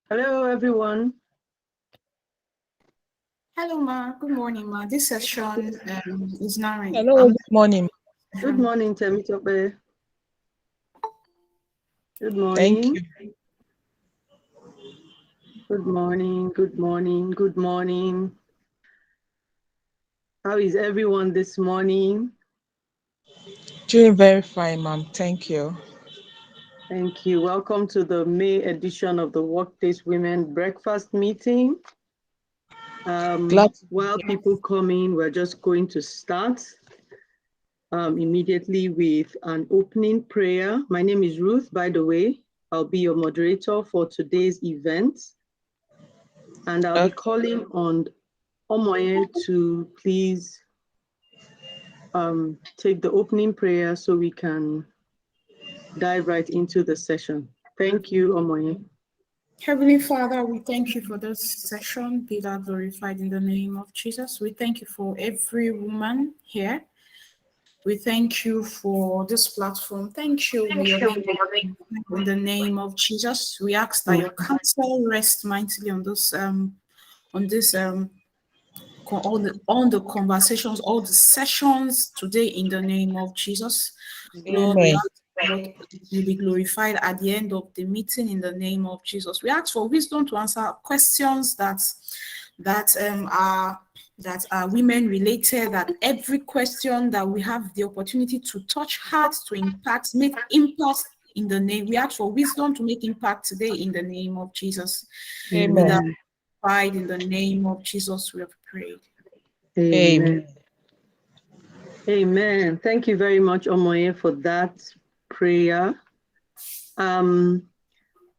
Hello, everyone. Hello, Ma. Good morning, Ma. This session is now Hello, good morning. Good morning, Temitope. Good Thank morning. you. Good morning. Good morning. Good morning. How is everyone this morning? Doing very fine, ma'am. Thank you. Thank you. Welcome to the May edition of the Workplace Women Breakfast Meeting. Glad. While people come in, we're just going to start immediately with an opening prayer. My name is Ruth, by the way. I'll be your moderator for today's event. And I'll be calling on Omoye to please take the opening prayer so we can dive right into the session. Thank you, Omoye. Heavenly Father, we thank you for this session. Be thou glorified in the name of Jesus. We thank you for every woman here. We thank you for this platform. Thank you. Your name in the name of Jesus. We ask that your counsel rest mightily on all the conversations, all the sessions today in the name of Jesus. Lord, we Amen. ask Lord, you be glorified at the end of the meeting in the name of Jesus. We ask for wisdom to answer questions that are women related, that every question that we have the opportunity to touch hearts, to impact, make impact in the name. We ask for wisdom to make impact today in the name of Jesus. Be that Amen. glorified in the name of Jesus, we have prayed. Amen. Amen. Amen. Thank you very much, Omoye, for that prayer. So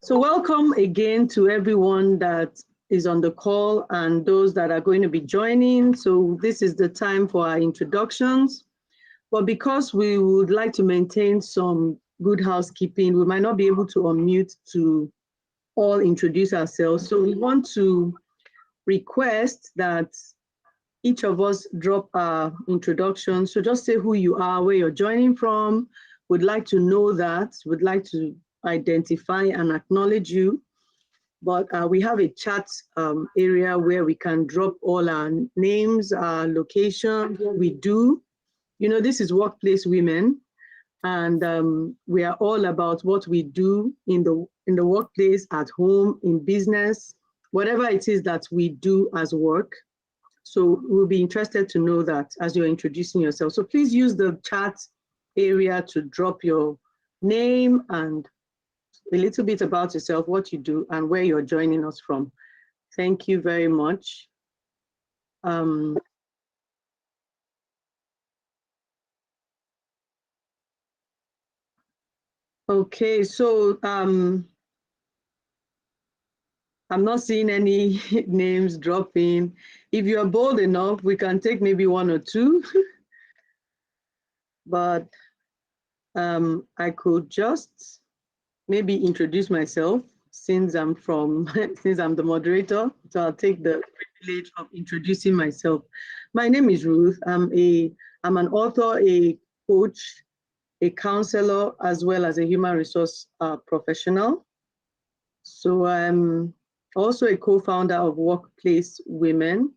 welcome again to everyone that is on the call and those that are going to be joining. So this is the time for our introductions. But because we would like to maintain some good housekeeping, we might not be able to unmute to all introduce ourselves. So we want to request that each of us drop our introduction. So just say who you are, where you're joining from. Would like to know that, would like to identify and acknowledge you. But we have a chat area where we can drop all our names, our location, what we do. You know, this is Workplace Women, and we are all about what we do in the workplace, at home, in business, whatever it is that we do as work. So we'll be interested to know that as you're introducing yourself. So please use the chat area to drop your name and a little bit about yourself, what you do, and where you're joining us from. Thank you very much. Okay, so I'm not seeing any names dropping. If you're bold enough, we can take maybe one or two. But I could just maybe introduce myself since I'm the moderator. So I'll take the privilege of introducing myself. My name is Ruth. I'm an author, a coach, a counselor, as well as a human resource professional. So I'm also a co-founder of Workplace Women,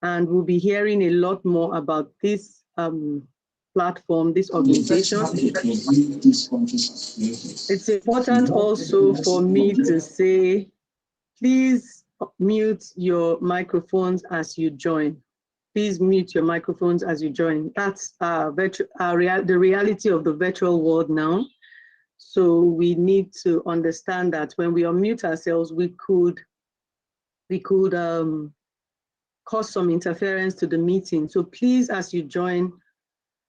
and we'll be hearing a lot more about this platform, this organization. It's important also for me to say, please mute your microphones as you join. Please mute your microphones as you join. That's the reality of the virtual world now. So we need to understand that when we unmute ourselves, we could cause some interference to the meeting. So please, as you join,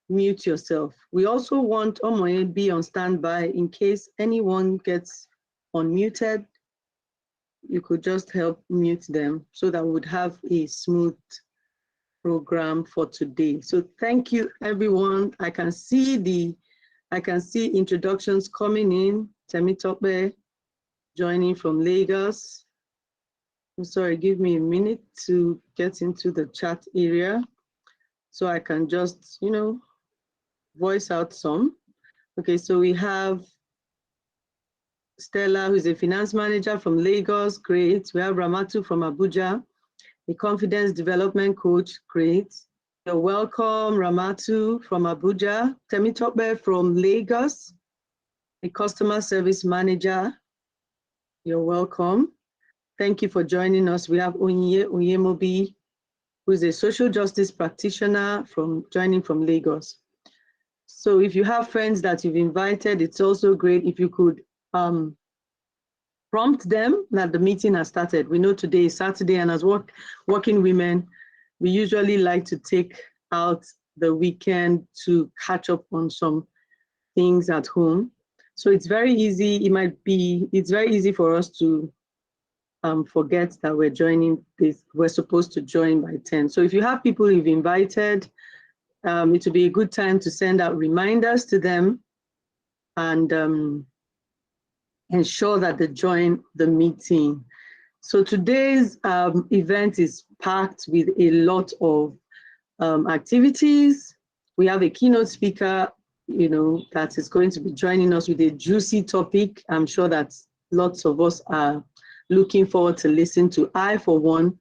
mute yourself. We also want Omoye be on standby in case anyone gets unmuted. You could just help mute them so that we would have a smooth program for today. So thank you, everyone. I can see introductions coming in. Temitope joining from Lagos. I'm sorry, give me a minute to get into the chat area so I can just, voice out some. Okay, so we have Stella, who is a finance manager from Lagos, great. We have Ramatu from Abuja, a confidence development coach, great. You're welcome, Ramatu from Abuja. Temitope from Lagos, a customer service manager. You're welcome. Thank you for joining us. We have Onye Onyemobi, who is a social justice practitioner joining from Lagos. So if you have friends that you've invited, it's also great if you could prompt them that the meeting has started. We know today is Saturday, and as working women, we usually like to take out the weekend to catch up on some things at home. So it's very easy. It's very easy for us to forget that we're joining this. We're supposed to join by 10. So if you have people you've invited, it would be a good time to send out reminders to them and ensure that they join the meeting. So today's event is packed with a lot of activities. We have a keynote speaker, that is going to be joining us with a juicy topic. I'm sure that lots of us are looking forward to listen to. I, for one,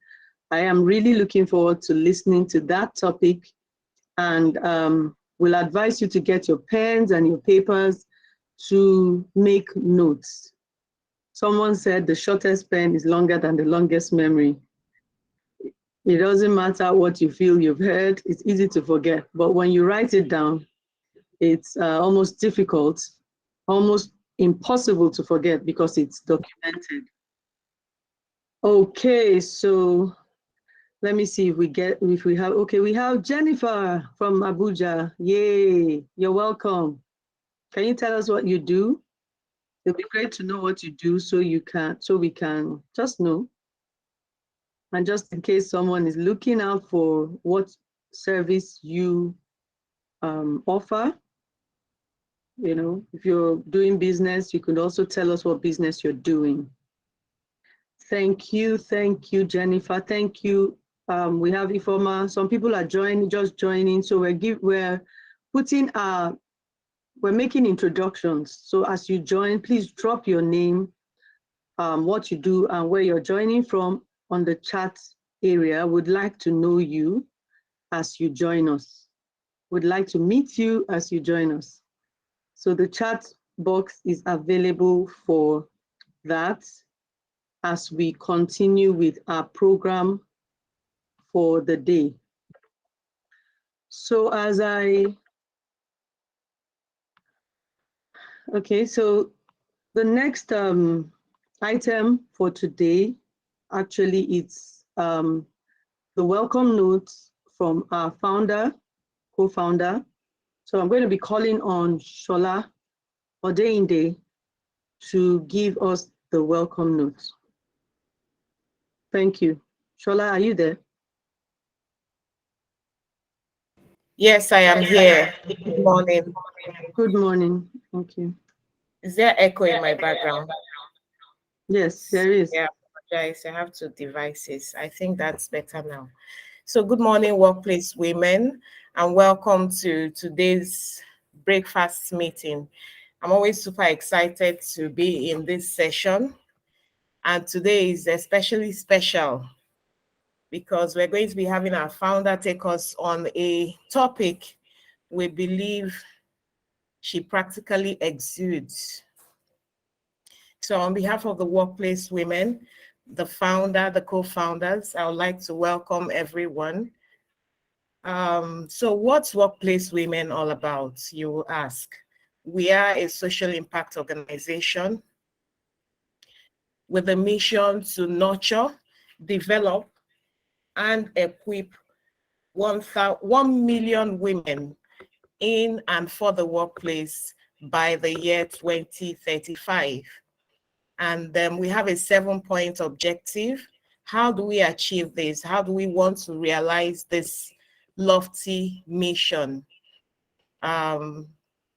I am really looking forward to listening to that topic, and will advise you to get your pens and your papers to make notes. Someone said the shortest pen is longer than the longest memory. It doesn't matter what you feel you've heard, it's easy to forget. But when you write it down, it's almost difficult, almost impossible to forget because it's documented. Okay, so let me see if we have Jennifer from Abuja. Yay, you're welcome. Can you tell us what you do? It'd be great to know what you do so we can just know. And just in case someone is looking out for what service you offer, if you're doing business, you could also tell us what business you're doing. Thank you, Jennifer. Thank you. We have Ifoma. Some people are just joining. So we're making introductions. So as you join, please drop your name, what you do, and where you're joining from on the chat area. Would like to know you as you join us. Would like to meet you as you join us. So the chat box is available for that as we continue with our program for the day. So so the next item for today, actually it's the welcome notes from our co-founder. So I'm going to be calling on Shola Odeinde to give us the welcome notes. Thank you. Shola, are you there? Yes, I am here. Good morning. Good morning. Thank you. Is there echo in my background? Yes, there is. Yeah, I apologize. I have two devices. I think that's better now. So good morning, workplace women, and welcome to today's breakfast meeting. I'm always super excited to be in this session. And today is especially special because we're going to be having our founder take us on a topic we believe she practically exudes. So on behalf of the workplace women, the founder, the co-founders, I would like to welcome everyone. So what's Workplace Women all about, you will ask? We are a social impact organization with a mission to nurture, develop, and equip 1 million women in and for the workplace by the year 2035. And then we have a 7-point objective. How do we achieve this? How do we want to realize this lofty mission? We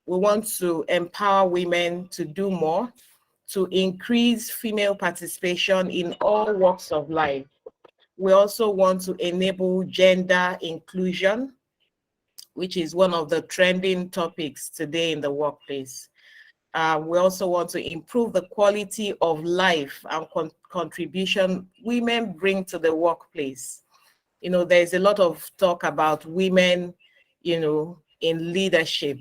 want to empower women to do more, to increase female participation in all walks of life. We also want to enable gender inclusion, which is one of the trending topics today in the workplace. we also want to improve the quality of life and contribution women bring to the workplace. You know, there's a lot of talk about women, you know, in leadership.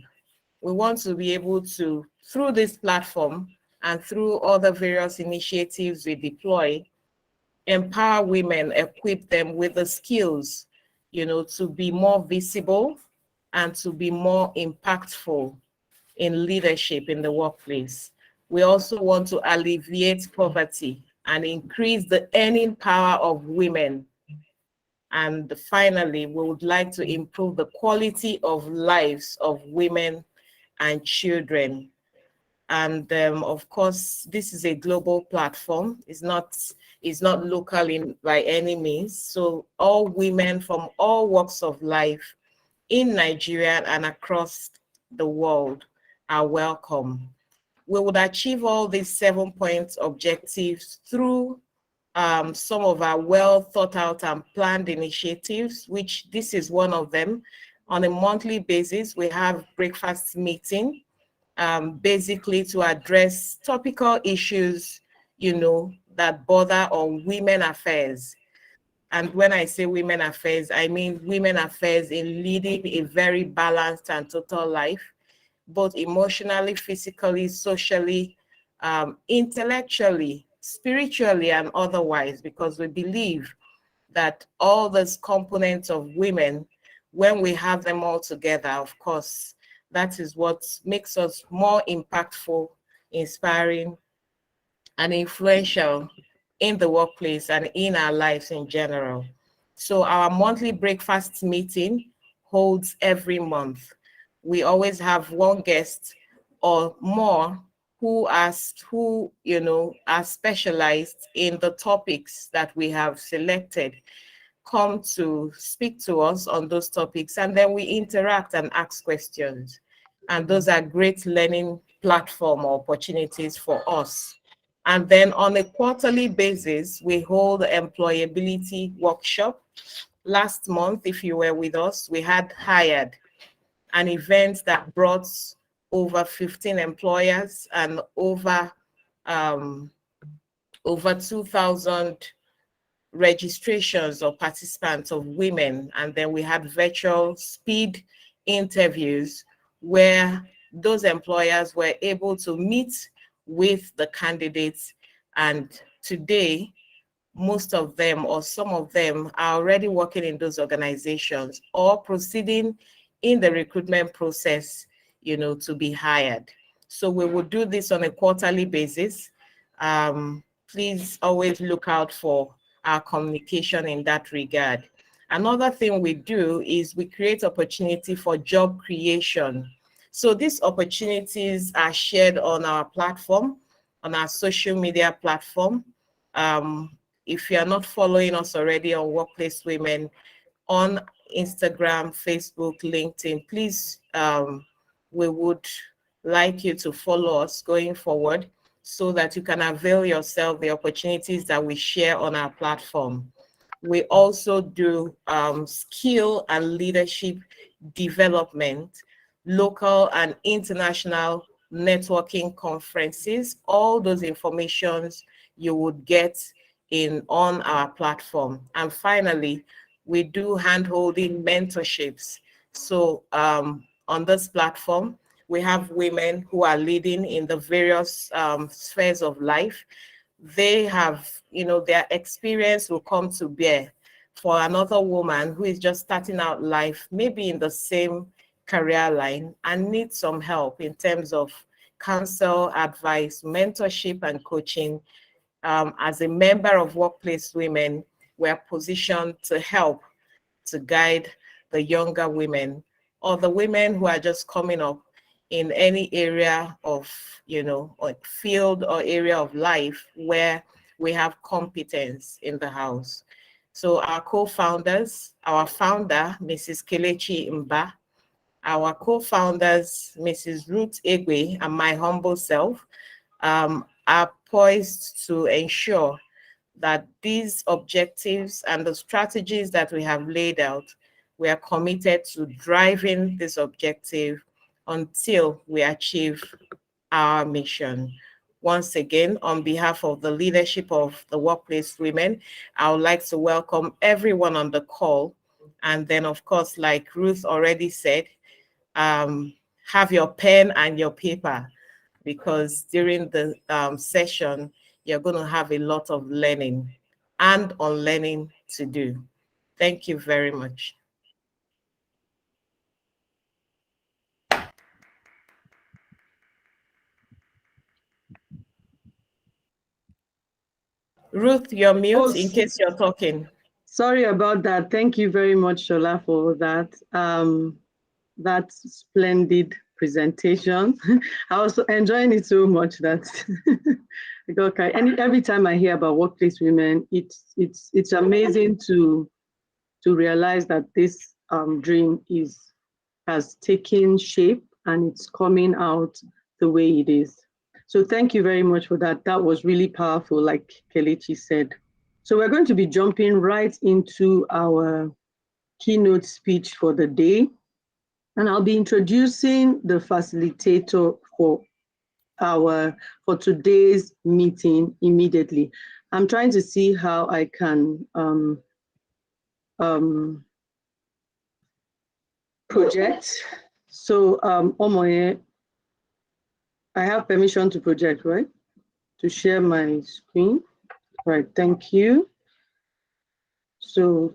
We want to be able to, through this platform and through other various initiatives we deploy, empower women, equip them with the skills, you know, to be more visible and to be more impactful in leadership in the workplace. We also want to alleviate poverty and increase the earning power of women. And finally, we would like to improve the quality of lives of women and children. And of course, this is a global platform. It's not local by any means. So all women from all walks of life in Nigeria and across the world are welcome. We would achieve all these 7-point objectives through some of our well thought out and planned initiatives, which this is one of them. On a monthly basis, we have breakfast meeting, basically to address topical issues, you know, that bother on women affairs. And when I say women affairs, I mean women affairs in leading a very balanced and total life, both emotionally, physically, socially, intellectually, spiritually, and otherwise, because we believe that all those components of women, when we have them all together, of course, that is what makes us more impactful, inspiring, and influential in the workplace and in our lives in general. So our monthly breakfast meeting holds every month. We always have one guest or more who are specialized in the topics that we have selected, come to speak to us on those topics, and then we interact and ask questions. And those are great learning platform opportunities for us. And then on a quarterly basis, we hold employability workshop. Last month, if you were with us, we had hired an event that brought over 15 employers and over 2,000 registrations or participants of women. And then we had virtual speed interviews where those employers were able to meet with the candidates. And today, most of them or some of them are already working in those organizations or proceeding in the recruitment process, you know, to be hired. So we will do this on a quarterly basis. Please always look out for our communication in that regard. Another thing we do is we create opportunity for job creation. So these opportunities are shared on our platform, on our social media platform. If you are not following us already on Workplace Women on Instagram, Facebook, LinkedIn, please, we would like you to follow us going forward so that you can avail yourself the opportunities that we share on our platform. We also do skill and leadership development, local and international networking conferences. All those informations you would get on our platform. And finally, we do handholding mentorships. So on this platform, we have women who are leading in the various spheres of life. They have, you know, their experience will come to bear for another woman who is just starting out life, maybe in the same career line, and needs some help in terms of counsel, advice, mentorship, and coaching. As a member of Workplace Women, we're positioned to help, to guide the younger women or the women who are just coming up in any area of, you know, like field or area of life where we have competence in the house. So our co-founders, our founder, Mrs. Kelechi Mba, our co-founders, Mrs. Ruth Egwe, and my humble self, are poised to ensure that these objectives and the strategies that we have laid out, we are committed to driving this objective until we achieve our mission. Once again, on behalf of the leadership of the Workplace Women, I would like to welcome everyone on the call. And then, of course, like Ruth already said, have your pen and your paper, because during the session, you're going to have a lot of learning and unlearning to do. Thank you very much. Ruth, you're mute in case you're talking. Sorry about that. Thank you very much, Shola, for that. That splendid presentation. I was enjoying it so much that okay. And every time I hear about workplace women, it's amazing to realize that this dream has taken shape and it's coming out the way it is. So thank you very much for that. That was really powerful, like Kelechi said. So we're going to be jumping right into our keynote speech for the day. And I'll be introducing the facilitator for today's meeting immediately. I'm trying to see how I can project. So Omoye, I have permission to project, right? To share my screen. Right, thank you. So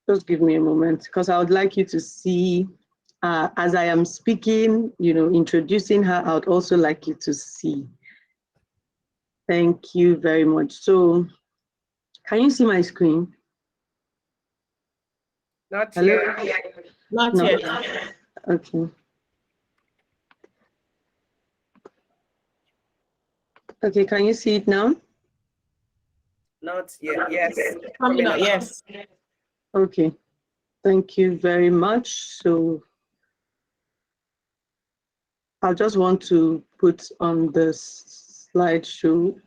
just give me a moment, because I would like you to see, as I am speaking, introducing her, I would also like you to see. Thank you very much. So can you see my screen? Not Hello? yet. Not yet. Okay. Okay, can you see it now? Not yet. Yes. Coming up. Yes. Okay. Thank you very much. So I just want to put on the slideshow.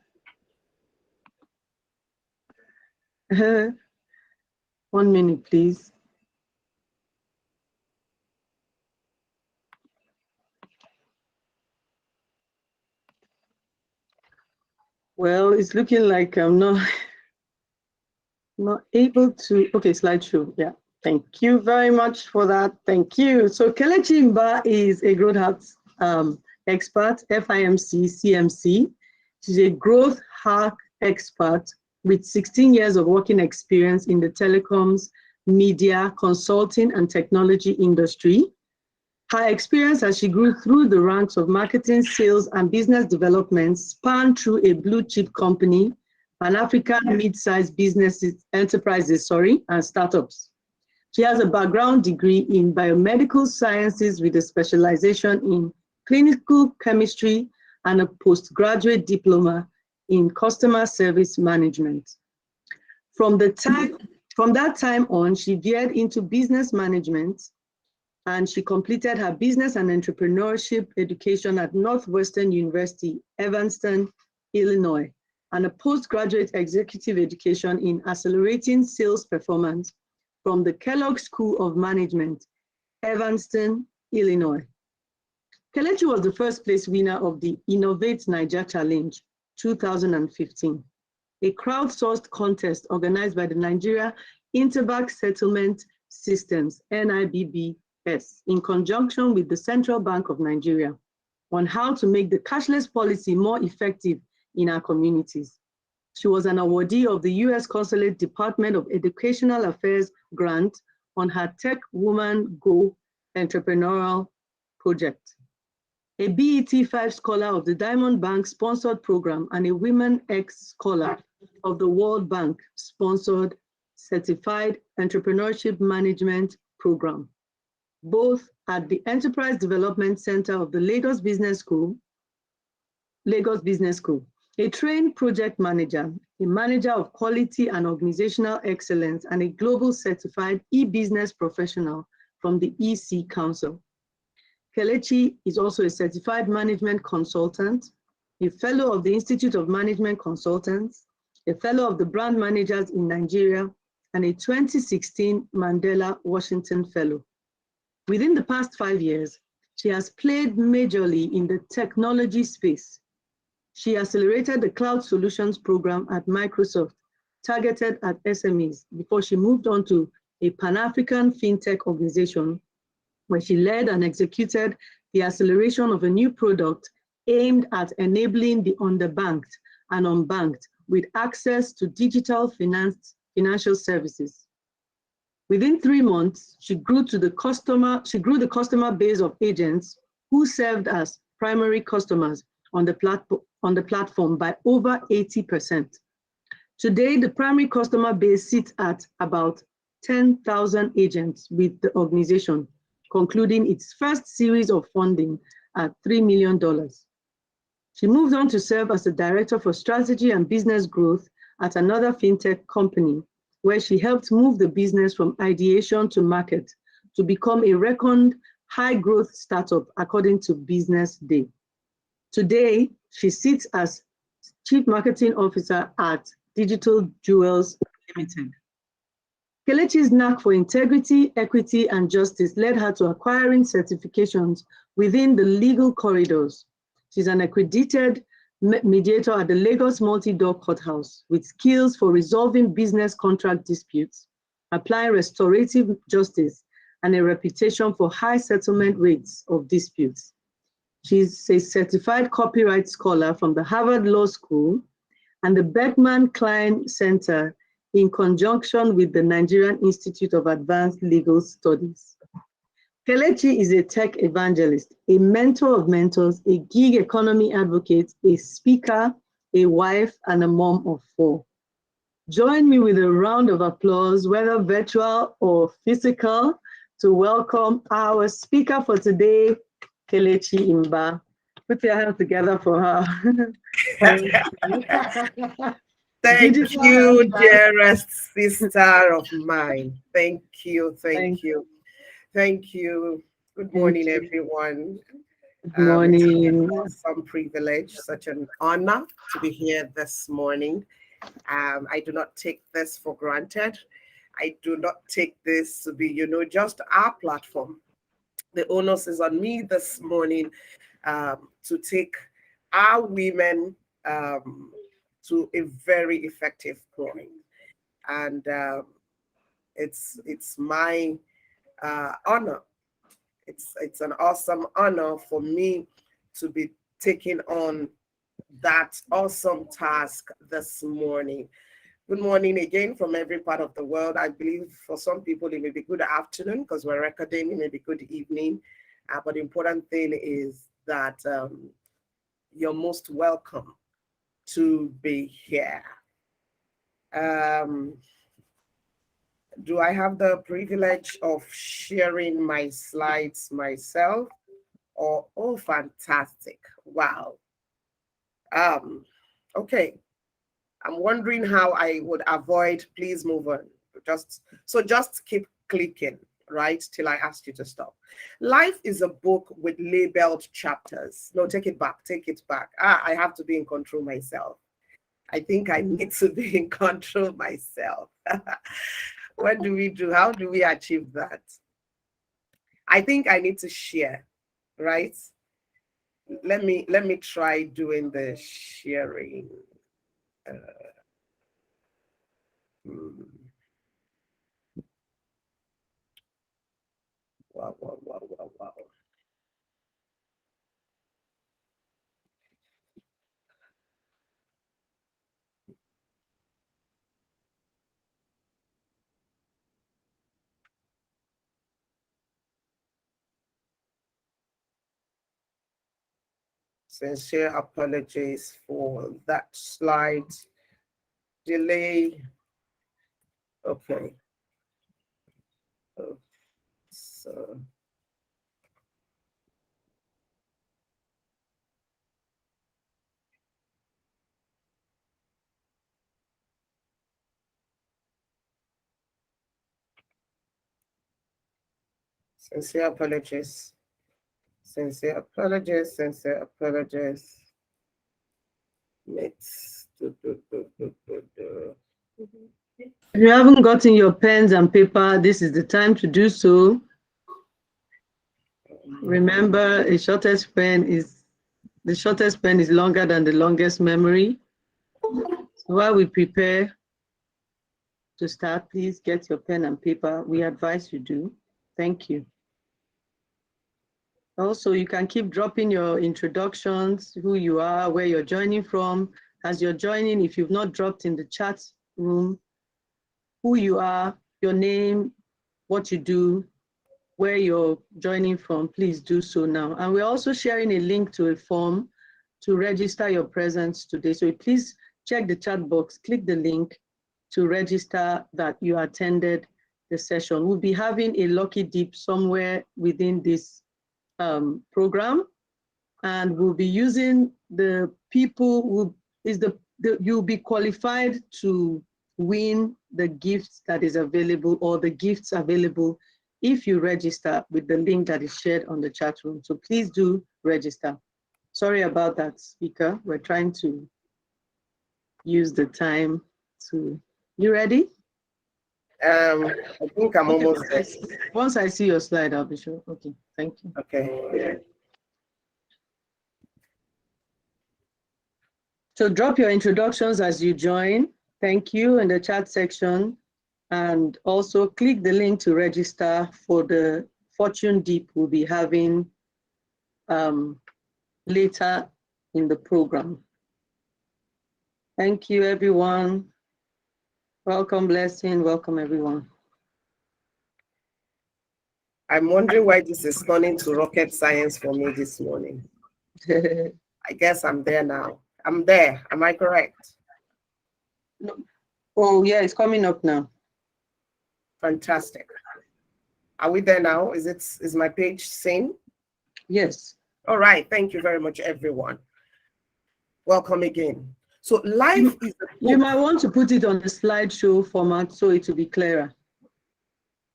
One minute, please. Well, it's looking like I'm not able to. Okay, slideshow. Yeah. Thank you very much for that. Thank you. So Kelechi Mba is a growth hack expert, FIMC, CMC. She's a growth hack expert with 16 years of working experience in the telecoms, media, consulting, and technology industry. Her experience as she grew through the ranks of marketing, sales, and business development spanned through a blue chip company, an African mid-sized enterprises, and startups. She has a background degree in biomedical sciences with a specialization in clinical chemistry and a postgraduate diploma in customer service management. From that time on, she veered into business management, and she completed her business and entrepreneurship education at Northwestern University, Evanston, Illinois, and a postgraduate executive education in accelerating sales performance from the Kellogg School of Management, Evanston, Illinois. Kelechi was the first place winner of the Innovate Niger Challenge 2015, a crowdsourced contest organized by the Nigeria Interbank Settlement Systems, NIBBS, in conjunction with the Central Bank of Nigeria, on how to make the cashless policy more effective in our communities. She was an awardee of the U.S. Consulate Department of Educational Affairs grant on her Tech Woman Go entrepreneurial project, a BET 5 scholar of the Diamond Bank sponsored program, and a Women X scholar of the World Bank sponsored Certified Entrepreneurship Management program, both at the Enterprise Development Center of the Lagos Business School, a trained project manager, a manager of quality and organizational excellence, and a global certified e-business professional from the EC Council. Kelechi is also a certified management consultant, a fellow of the Institute of Management Consultants, a fellow of the Brand Managers in Nigeria, and a 2016 Mandela Washington Fellow. Within the past 5 years, She has played majorly in the technology space. She accelerated the cloud solutions program at Microsoft, targeted at SMEs, before she moved on to a Pan-African fintech organization, where she led and executed the acceleration of a new product aimed at enabling the underbanked and unbanked with access to digital financial services. Within 3 months, she grew the customer base of agents who served as primary customers on the platform by over 80%. Today, the primary customer base sits at about 10,000 agents with the organization, concluding its first series of funding at $3 million. She moved on to serve as the Director for Strategy and Business Growth at another fintech company, where she helped move the business from ideation to market to become a reckoned high-growth startup, according to Business Day. Today, she sits as Chief Marketing Officer at Digital Jewels Limited. Kelechi's knack for integrity, equity, and justice led her to acquiring certifications within the legal corridors. She's an accredited mediator at the Lagos Multi-Door Courthouse with skills for resolving business contract disputes, applying restorative justice, and a reputation for high settlement rates of disputes. She's a certified copyright scholar from the Harvard Law School and the Beckman Klein Center in conjunction with the Nigerian Institute of Advanced Legal Studies. Kelechi is a tech evangelist, a mentor of mentors, a gig economy advocate, a speaker, a wife, and a mom of 4. Join me with a round of applause, whether virtual or physical, to welcome our speaker for today, Kelechi Imba. Put your hands together for her. Thank you, dearest sister of mine. Thank you. Thank you. Good morning, everyone. Good morning. Some privilege, such an honor to be here this morning. I do not take this for granted. I do not take this to be, just our platform. The onus is on me this morning to take our women to a very effective point. And it's my honor. It's an awesome honor for me to be taking on that awesome task this morning. Good morning again from every part of the world. I believe for some people it may be good afternoon because we're recording, it may be good evening. But the important thing is that you're most welcome to be here. Do I have the privilege of sharing my slides myself? Oh, fantastic. Wow. Okay. I'm wondering how I would avoid, please move on. Just keep clicking, right? Till I ask you to stop. Life is a book with labeled chapters. No, take it back. I have to be in control myself. I think I need to be in control myself. What do we do? How do we achieve that? I think I need to share, right? Let me try doing the sharing. Wow. Sincere apologies for that slide delay. Okay. So sincere apologies. Sincere apologies. Let's do. If you haven't gotten your pens and paper, this is the time to do so. Remember, the shortest pen is longer than the longest memory. So while we prepare to start, please get your pen and paper. We advise you do. Thank you. Also, you can keep dropping your introductions, who you are, where you're joining from. As you're joining, if you've not dropped in the chat room, who you are, your name, what you do, where you're joining from, please do so now. And we're also sharing a link to a form to register your presence today. So please check the chat box, click the link to register that you attended the session. We'll be having a lucky dip somewhere within this program, and we'll be using the people who you'll be qualified to win the gifts that is available, or the gifts available, if you register with the link that is shared on the chat room. So please do register. Sorry about that, speaker. We're trying to use the time to. You ready? I think I'm almost there. Once I see your slide, I'll be sure. Okay, thank you. Okay. So drop your introductions as you join. Thank you in the chat section. And also click the link to register for the Fortune Deep we'll be having later in the program. Thank you, everyone. Welcome, Blessing. Welcome, everyone. I'm wondering why this is turning to rocket science for me this morning. I guess I'm there now. I'm there. Am I correct? No. Oh, yeah, it's coming up now. Fantastic. Are we there now? Is my page seen? Yes. All right. Thank you very much, everyone. Welcome again. So life is a book. You might want to put it on the slideshow format so it will be clearer.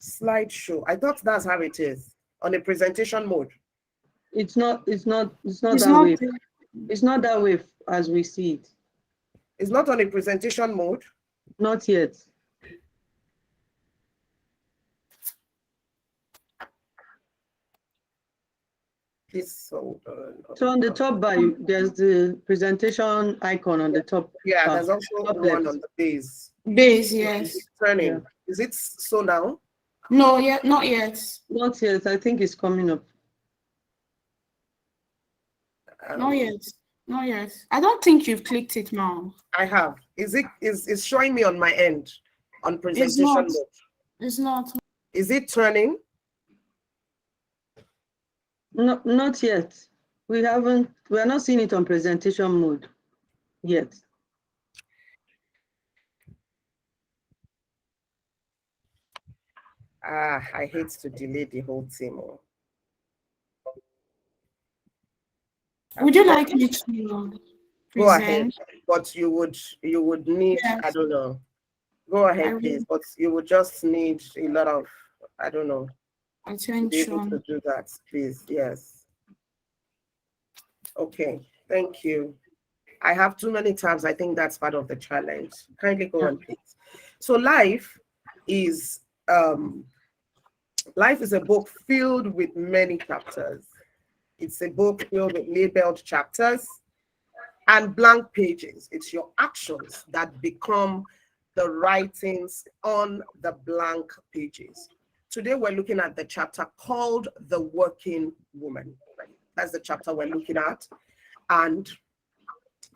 Slideshow. I thought that's how it is on a presentation mode. It's not that way. It's not that way as we see it. It's not on a presentation mode. Not yet. Please hold on. So on the top bar, there's the presentation icon on the top. Yeah, there's also one left. on the base. Base, yes. It's turning. Yeah. Is it so now? No, yet, not yet. Not yet. I think it's coming up. Not yet. Not yet. I don't think you've clicked it now. I have. Is showing me on my end on presentation not. mode? It's not. Is it turning? No, not yet. We are not seeing it on presentation mode yet. I hate to delay the whole thing. Would you like me to Go ahead, present? but you would need, Yes. I don't know. Go ahead, please. But you would just need a lot of, I don't know, to be able to Attention. do that, please. Yes. Okay, thank you. I have too many tabs. I think that's part of the challenge. Kindly go on, please. So life is a book filled with many chapters. It's a book filled with labeled chapters and blank pages. It's your actions that become the writings on the blank pages. Today, we're looking at the chapter called The Working Woman. That's the chapter we're looking at. And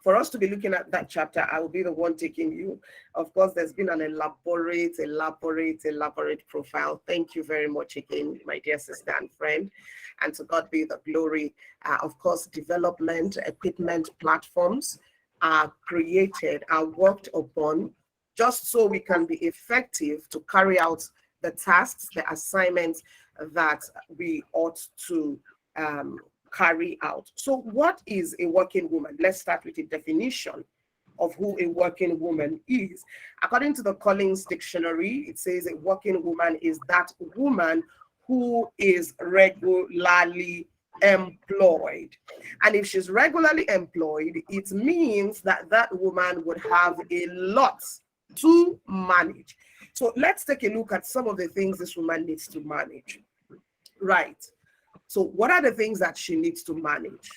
for us to be looking at that chapter, I will be the one taking you. Of course, there's been an elaborate profile. Thank you very much again, my dear sister and friend. And to God be the glory. Of course, development, equipment platforms are created, are worked upon, just so we can be effective to carry out the tasks, the assignments that we ought to carry out. So what is a working woman? Let's start with a definition of who a working woman is. According to the Collins Dictionary, it says a working woman is that woman who is regularly employed. And if she's regularly employed, it means that that woman would have a lot to manage. So let's take a look at some of the things this woman needs to manage. Right. So what are the things that she needs to manage?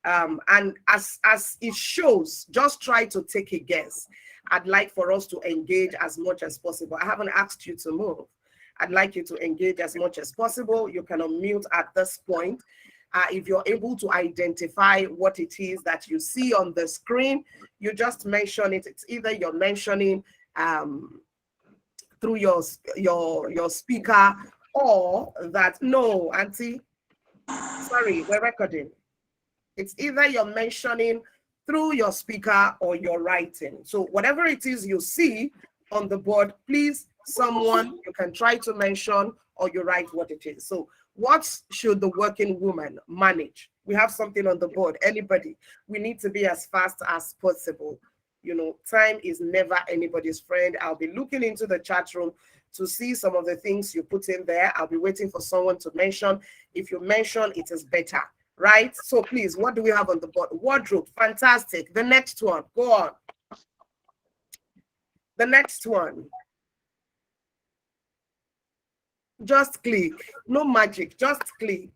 And as it shows, just try to take a guess. I'd like for us to engage as much as possible. I haven't asked you to move. I'd like you to engage as much as possible. You can unmute at this point. If you're able to identify what it is that you see on the screen, you just mention it. It's either you're mentioning through your speaker, or that, no, Auntie, sorry, we're recording. It's either you're mentioning through your speaker or you're writing. So whatever it is you see on the board, please, someone, you can try to mention or you write what it is. So what should the working woman manage? We have something on the board. Anybody? We need to be as fast as possible. You know, time is never anybody's friend. I'll be looking into the chat room to see some of the things you put in there. I'll be waiting for someone to mention. If you mention, it is better, right? So please, what do we have on the board? Wardrobe, fantastic. The next one, go on. The next one. Just click. No magic, just click.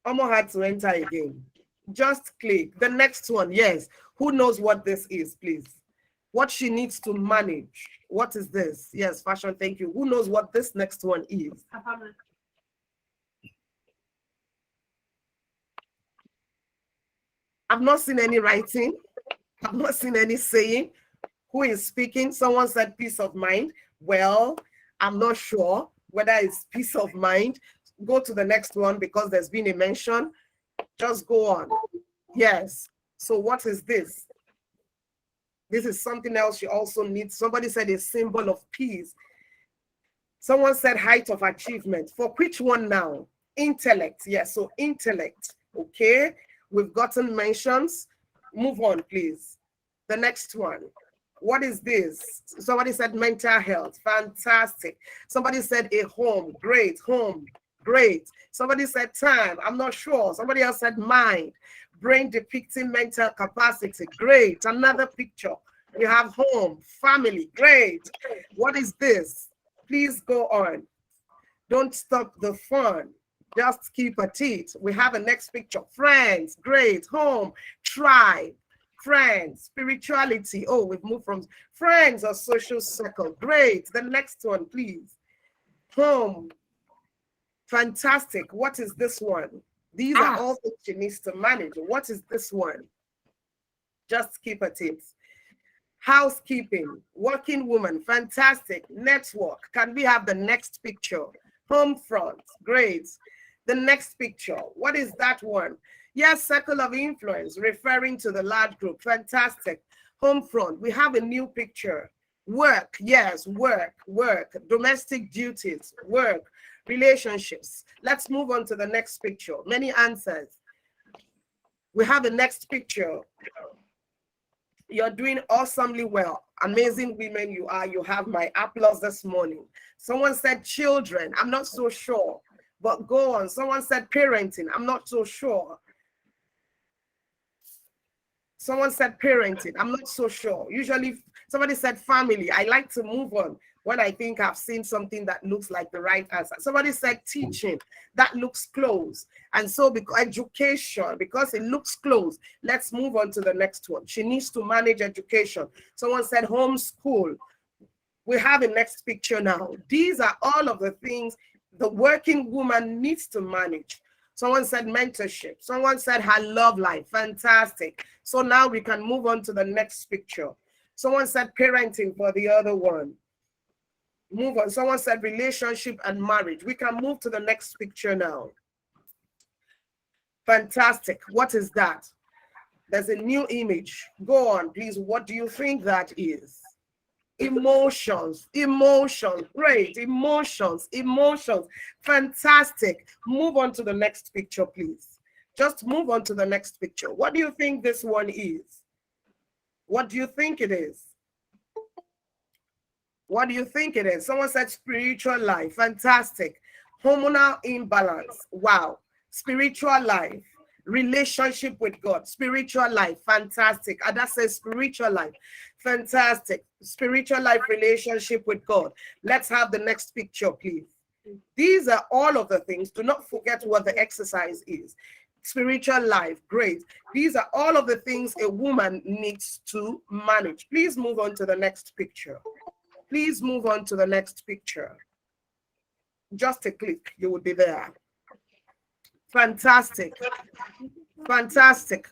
Almost had to enter again. Just click. The next one, yes. Who knows what this is, please? What she needs to manage. What is this? Yes, fashion, thank you. Who knows what this next one is? I've not seen any writing. I've not seen any saying. Who is speaking? Someone said peace of mind. Well, I'm not sure whether it's peace of mind. Go to the next one because there's been a mention. Just go on. Yes. So what is this? This is something else you also need. Somebody said a symbol of peace. Someone said height of achievement. For which one now? Intellect. Yes, so intellect. Okay. We've gotten mentions. Move on, please. The next one. What is this? Somebody said mental health. Fantastic. Somebody said a home. Great. Home. Great. Somebody said time. I'm not sure. Somebody else said mind. Brain depicting mental capacity. Great. Another picture. We have home. Family. Great. What is this? Please go on. Don't stop the fun. Just keep at it. We have a next picture. Friends. Great. Home. Tribe. Friends. Spirituality. Oh, we've moved from friends or social circle. Great. The next one, please. Home. Fantastic. What is this one? These are all things she needs to manage. What is this one? Just keep at it. Housekeeping, working woman, fantastic. Network. Can we have the next picture? Home front, great. The next picture, what is that one? Yes, circle of influence, referring to the large group, fantastic. Home front, we have a new picture. Work, yes, work. Domestic duties, work. Relationships. Let's move on to the next picture. Many answers. We have the next picture. You're doing awesomely well. Amazing women you are. You have my applause this morning. Someone said children. I'm not so sure, but go on. Someone said parenting. I'm not so sure. Someone said parenting. I'm not so sure. Usually somebody said family. I like to move on when I think I've seen something that looks like the right answer. Somebody said teaching. That looks close. And so because education, because it looks close, let's move on to the next one. She needs to manage education. Someone said homeschool. We have a next picture now. These are all of the things the working woman needs to manage. Someone said mentorship. Someone said her love life. Fantastic. So now we can move on to the next picture. Someone said parenting for the other one. Move on. Someone said relationship and marriage. We can move to the next picture now. Fantastic. What is that? There's a new image. Go on, please. What do you think that is? Emotions. Great. Emotions. Fantastic. Move on to the next picture, please. Just move on to the next picture. What do you think this one is? What do you think it is? What do you think it is? Someone said spiritual life. Fantastic. Hormonal imbalance. Wow. Spiritual life. Relationship with God, spiritual life, fantastic. Ada says spiritual life, fantastic. Spiritual life, relationship with God. Let's have the next picture, please. These are all of the things. Do not forget what the exercise is. Spiritual life, great. These are all of the things a woman needs to manage. Please move on to the next picture. Please move on to the next picture. Just a click, you will be there. Fantastic. Fantastic.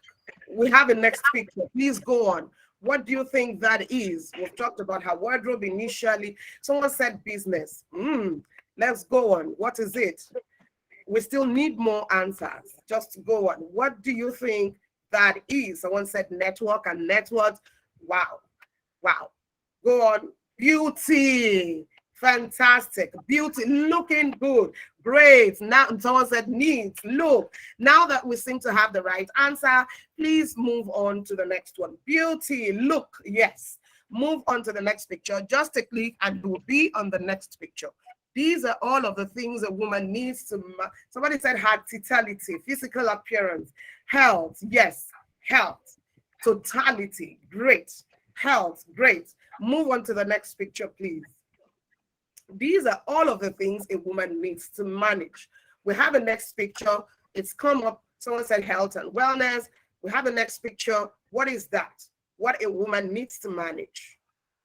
We have a next picture. Please go on. What do you think that is? We've talked about her wardrobe initially. Someone said business. Let's go on. What is it? We still need more answers. Just go on. What do you think that is? Someone said network and network. Wow. Wow. Go on. Beauty. Fantastic. Beauty. Looking good. Great. Now someone said needs. Look. Now that we seem to have the right answer, please move on to the next one. Beauty. Look. Yes. Move on to the next picture. Just a click and you'll be on the next picture. These are all of the things a woman needs to. Somebody said totality, physical appearance, health. Yes. Health. Totality. Great. Health. Great. Move on to the next picture, please. These are all of the things a woman needs to manage. We have a next picture. It's come up. Someone said health and wellness. We have a next picture. What is that? What a woman needs to manage.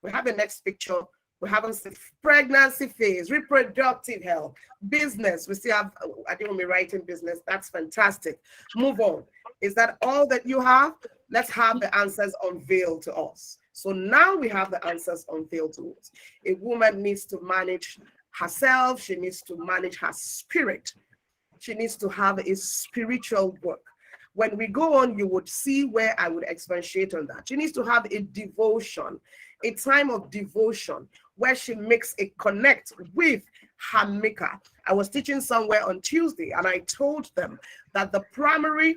We have a next picture. We haven't seen pregnancy phase, reproductive health, business. We still have, I didn't want me writing business. That's fantastic. Move on. Is that all that you have? Let's have the answers unveiled to us. So now we have the answers unveiled to us. A woman needs to manage herself. She needs to manage her spirit. She needs to have a spiritual work. When we go on, you would see where I would expatiate on that. She needs to have a devotion, a time of devotion where she makes a connect with her maker. I was teaching somewhere on Tuesday and I told them that the primary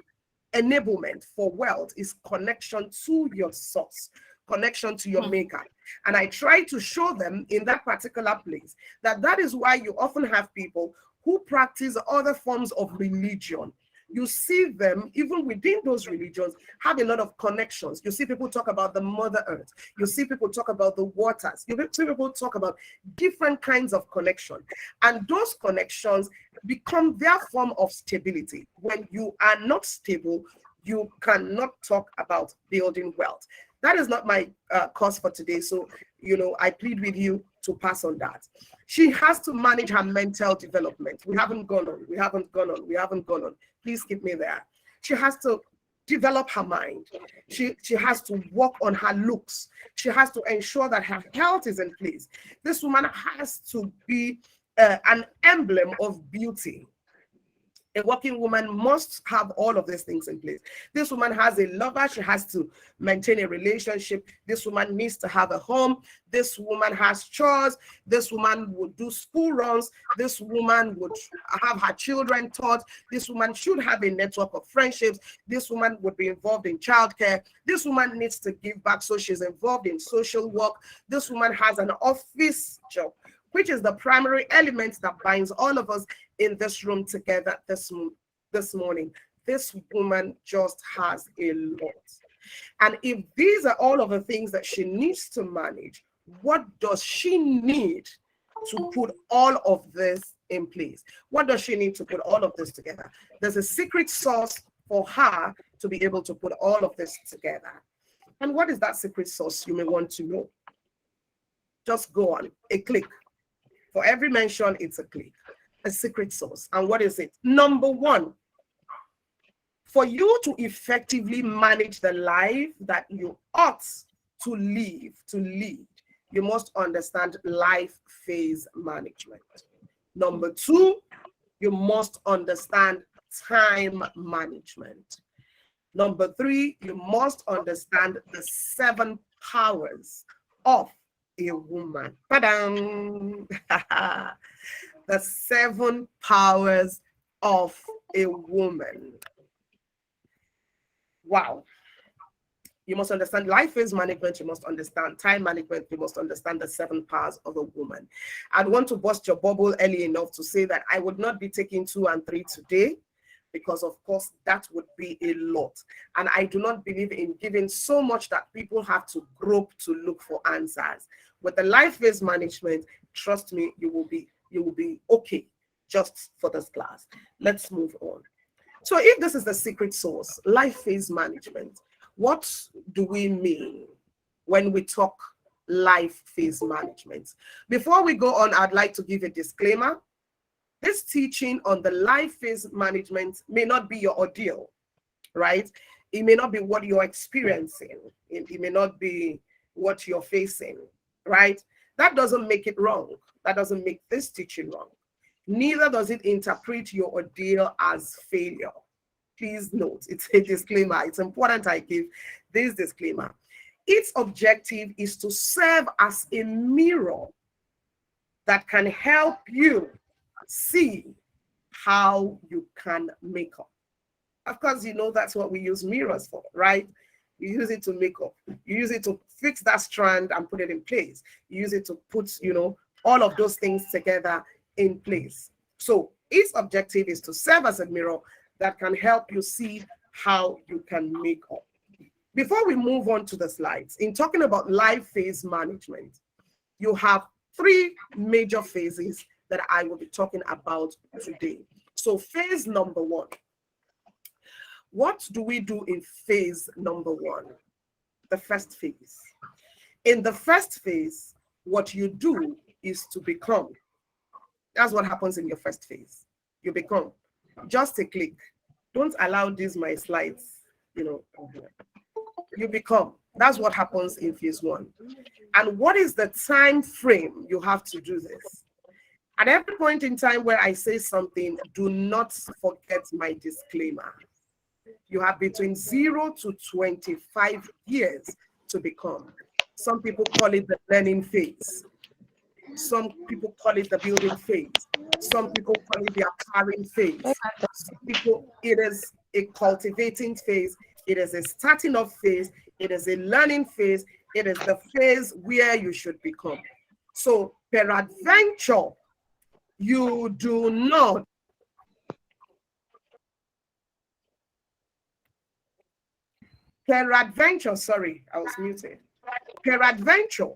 enablement for wealth is connection to your source, connection to your maker. And I try to show them in that particular place that is why you often have people who practice other forms of religion. You see them, even within those religions, have a lot of connections. You see people talk about the Mother Earth. You see people talk about the waters. You see people talk about different kinds of connection. And those connections become their form of stability. When you are not stable, you cannot talk about building wealth. That is not my course for today. So, I plead with you to pass on that. She has to manage her mental development. We haven't gone on. Please keep me there. She has to develop her mind. She has to work on her looks. She has to ensure that her health is in place. This woman has to be an emblem of beauty. A working woman must have all of these things in place. This woman has a lover. She has to maintain a relationship. This woman needs to have a home. This woman has chores. This woman would do school runs. This woman would have her children taught. This woman should have a network of friendships. This woman would be involved in childcare. This woman needs to give back, so she's involved in social work. This woman has an office job, which is the primary element that binds all of us in this room together this morning. This woman just has a lot. And if these are all of the things that she needs to manage, what does she need to put all of this in place? What does she need to put all of this together? There's a secret sauce for her to be able to put all of this together. And what is that secret sauce, you may want to know? Just go on, a click. For every mention, it's a click, a secret sauce. And what is it? Number one, for you to effectively manage the life that you ought to lead, you must understand life phase management. Number two, you must understand time management. Number three, you must understand the 7 powers of a woman. Ta-dam! The 7 powers of a woman. Wow. You must understand life phase management. You must understand time management. You must understand the 7 powers of a woman. I'd want to bust your bubble early enough to say that I would not be taking 2 and 3 today. because of course that would be a lot. And I do not believe in giving so much that people have to grope to look for answers. With the life phase management, trust me, you will be okay just for this class. Let's move on. So if this is the secret sauce, life phase management, what do we mean when we talk life phase management? Before we go on, I'd like to give a disclaimer. This teaching on the life phase management may not be your ordeal, right? It may not be what you're experiencing. It may not be what you're facing, right? That doesn't make it wrong. That doesn't make this teaching wrong. Neither does it interpret your ordeal as failure. Please note, it's a disclaimer. It's important I give this disclaimer. Its objective is to serve as a mirror that can help you see how you can make up. Of course, you know that's what we use mirrors for, right? You use it to make up. You use it to fix that strand and put it in place. You use it to put, all of those things together in place. So its objective is to serve as a mirror that can help you see how you can make up. Before we move on to the slides, in talking about life phase management, you have 3 major phases that I will be talking about today. So phase number 1. What do we do in phase number 1? The first phase. In the first phase, what you do is to become. That's what happens in your first phase. You become. Just a click. Don't allow these my slides, You become. That's what happens in phase 1. And what is the time frame you have to do this? At every point in time where I say something, do not forget my disclaimer. You have between 0 to 25 years to become. Some people call it the learning phase. Some people call it the building phase. Some people call it the acquiring phase. Some people, it is a cultivating phase. It is a starting up phase. It is a learning phase. It is the phase where you should become. So, peradventure, you do not peradventure, sorry, I was muted. Peradventure,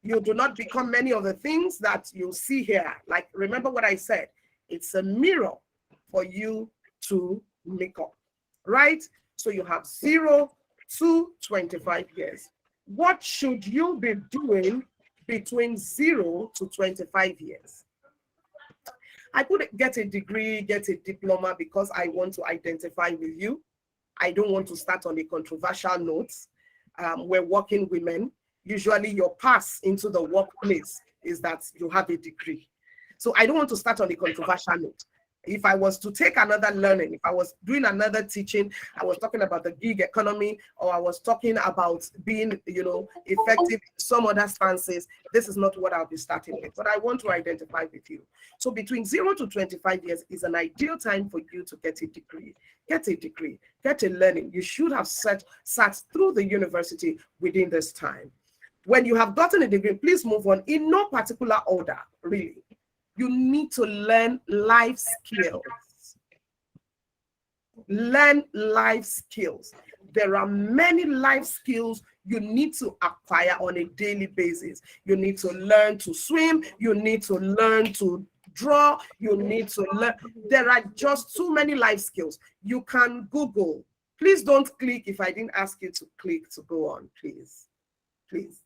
you do not become many of the things that you see here. Like, remember what I said, it's a mirror for you to make up, right? So you have 0 to 25 years. What should you be doing between 0 to 25 years? I could get a degree, get a diploma because I want to identify with you. I don't want to start on a controversial note. We're working women. Usually your pass into the workplace is that you have a degree. So I don't want to start on a controversial note. If I was to take another learning, if I was doing another teaching, I was talking about the gig economy, or I was talking about being, effective in some other stances, this is not what I'll be starting with, but I want to identify with you. So between 0 to 25 years is an ideal time for you to get a degree, get a learning. You should have sat through the university within this time. When you have gotten a degree, please move on in no particular order, really. You need to learn life skills. Learn life skills. There are many life skills you need to acquire on a daily basis. You need to learn to swim. You need to learn to draw. You need to learn. There are just too many life skills. You can Google. Please don't click if I didn't ask you to click to go on, please. Please.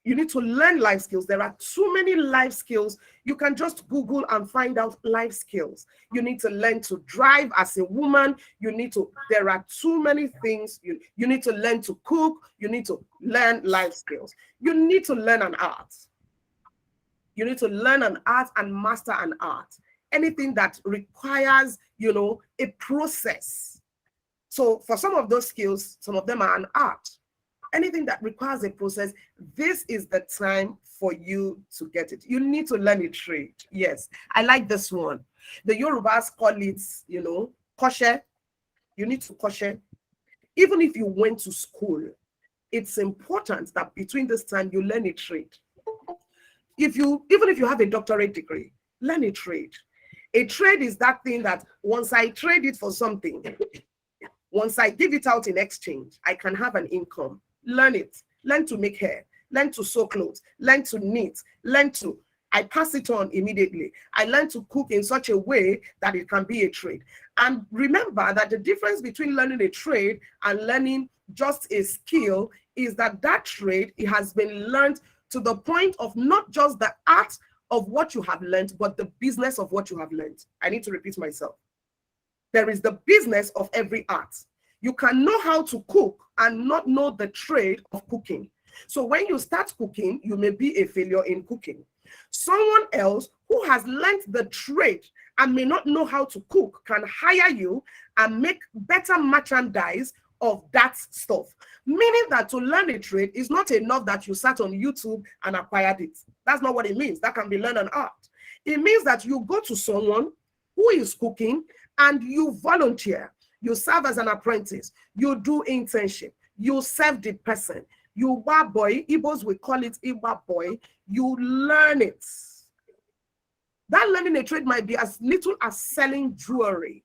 You need to learn life skills. There are too many life skills. You can just Google and find out life skills. You need to learn to drive as a woman. There are too many things. You need to learn to cook. You need to learn life skills. You need to learn an art. You need to learn an art and master an art. Anything that requires, a process. So for some of those skills, some of them are an art. Anything that requires a process, this is the time for you to get it. You need to learn a trade. Yes, I like this one. The Yorubas call it, kosher. You need to kosher. Even if you went to school, it's important that between this time you learn a trade. Even if you have a doctorate degree, learn a trade. A trade is that thing that once I trade it for something, once I give it out in exchange, I can have an income. Learn it. Learn to make hair. Learn to sew clothes. Learn to knit. I pass it on immediately. I learn to cook in such a way that it can be a trade. And remember that the difference between learning a trade and learning just a skill is that trade, it has been learned to the point of not just the art of what you have learned, but the business of what you have learned. I need to repeat myself. There is the business of every art. You can know how to cook and not know the trade of cooking. So when you start cooking, you may be a failure in cooking. Someone else who has learned the trade and may not know how to cook can hire you and make better merchandise of that stuff. Meaning that to learn a trade is not enough that you sat on YouTube and acquired it. That's not what it means. That can be learned an art. It means that you go to someone who is cooking and you volunteer. You serve as an apprentice. You do internship. You serve the person. You boy, Igbos will call it Igba boy. You learn it. That learning a trade might be as little as selling jewelry.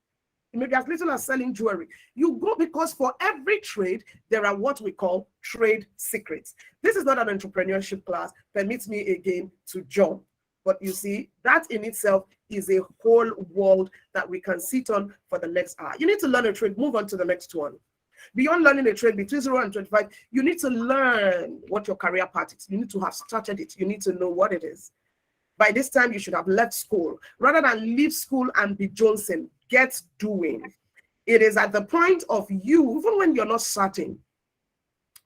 It may be as little as selling jewelry. You go because for every trade, there are what we call trade secrets. This is not an entrepreneurship class. Permit me again to jump. But you see, that in itself is a whole world that we can sit on for the next hour. You need to learn a trade. Move on to the next one. Beyond learning a trade between 0 and 25, you need to learn what your career path is. You need to have started it. You need to know what it is. By this time, you should have left school. Rather than leave school and be Johnson, get doing. It is at the point of you, even when you're not certain,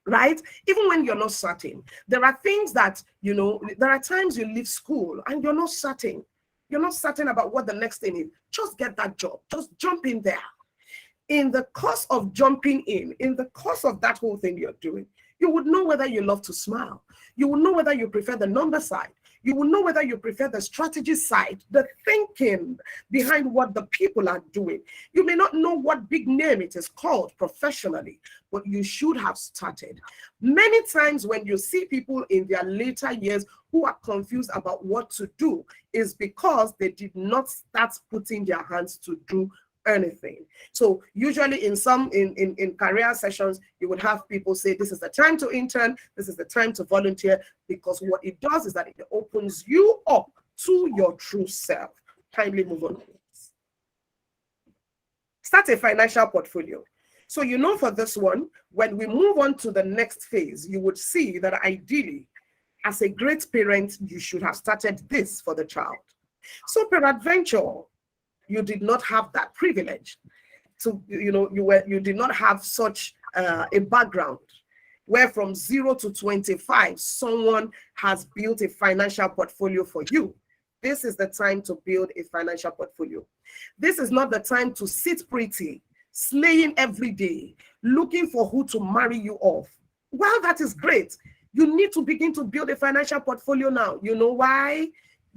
right? Even when you're not certain, there are things that, there are times you leave school and you're not certain. You're not certain about what the next thing is. Just get that job. Just jump in there. In the course of jumping in the course of that whole thing you're doing, you would know whether you love to smile. You will know whether you prefer the number side. You will know whether you prefer the strategy side, the thinking behind what the people are doing. You may not know what big name it is called professionally, but you should have started. Many times when you see people in their later years who are confused about what to do, is because they did not start putting their hands to do anything. So usually in career sessions, you would have people say, this is the time to intern, this is the time to volunteer, because what it does is that it opens you up to your true self. Kindly move on. Start a financial portfolio. So for this one, when we move on to the next phase, you would see that ideally, as a great parent, you should have started this for the child. So peradventure, you did not have that privilege. So, you did not have such a background where from 0 to 25, someone has built a financial portfolio for you. This is the time to build a financial portfolio. This is not the time to sit pretty, slaying every day, looking for who to marry you off. While that is great, you need to begin to build a financial portfolio now. You know why?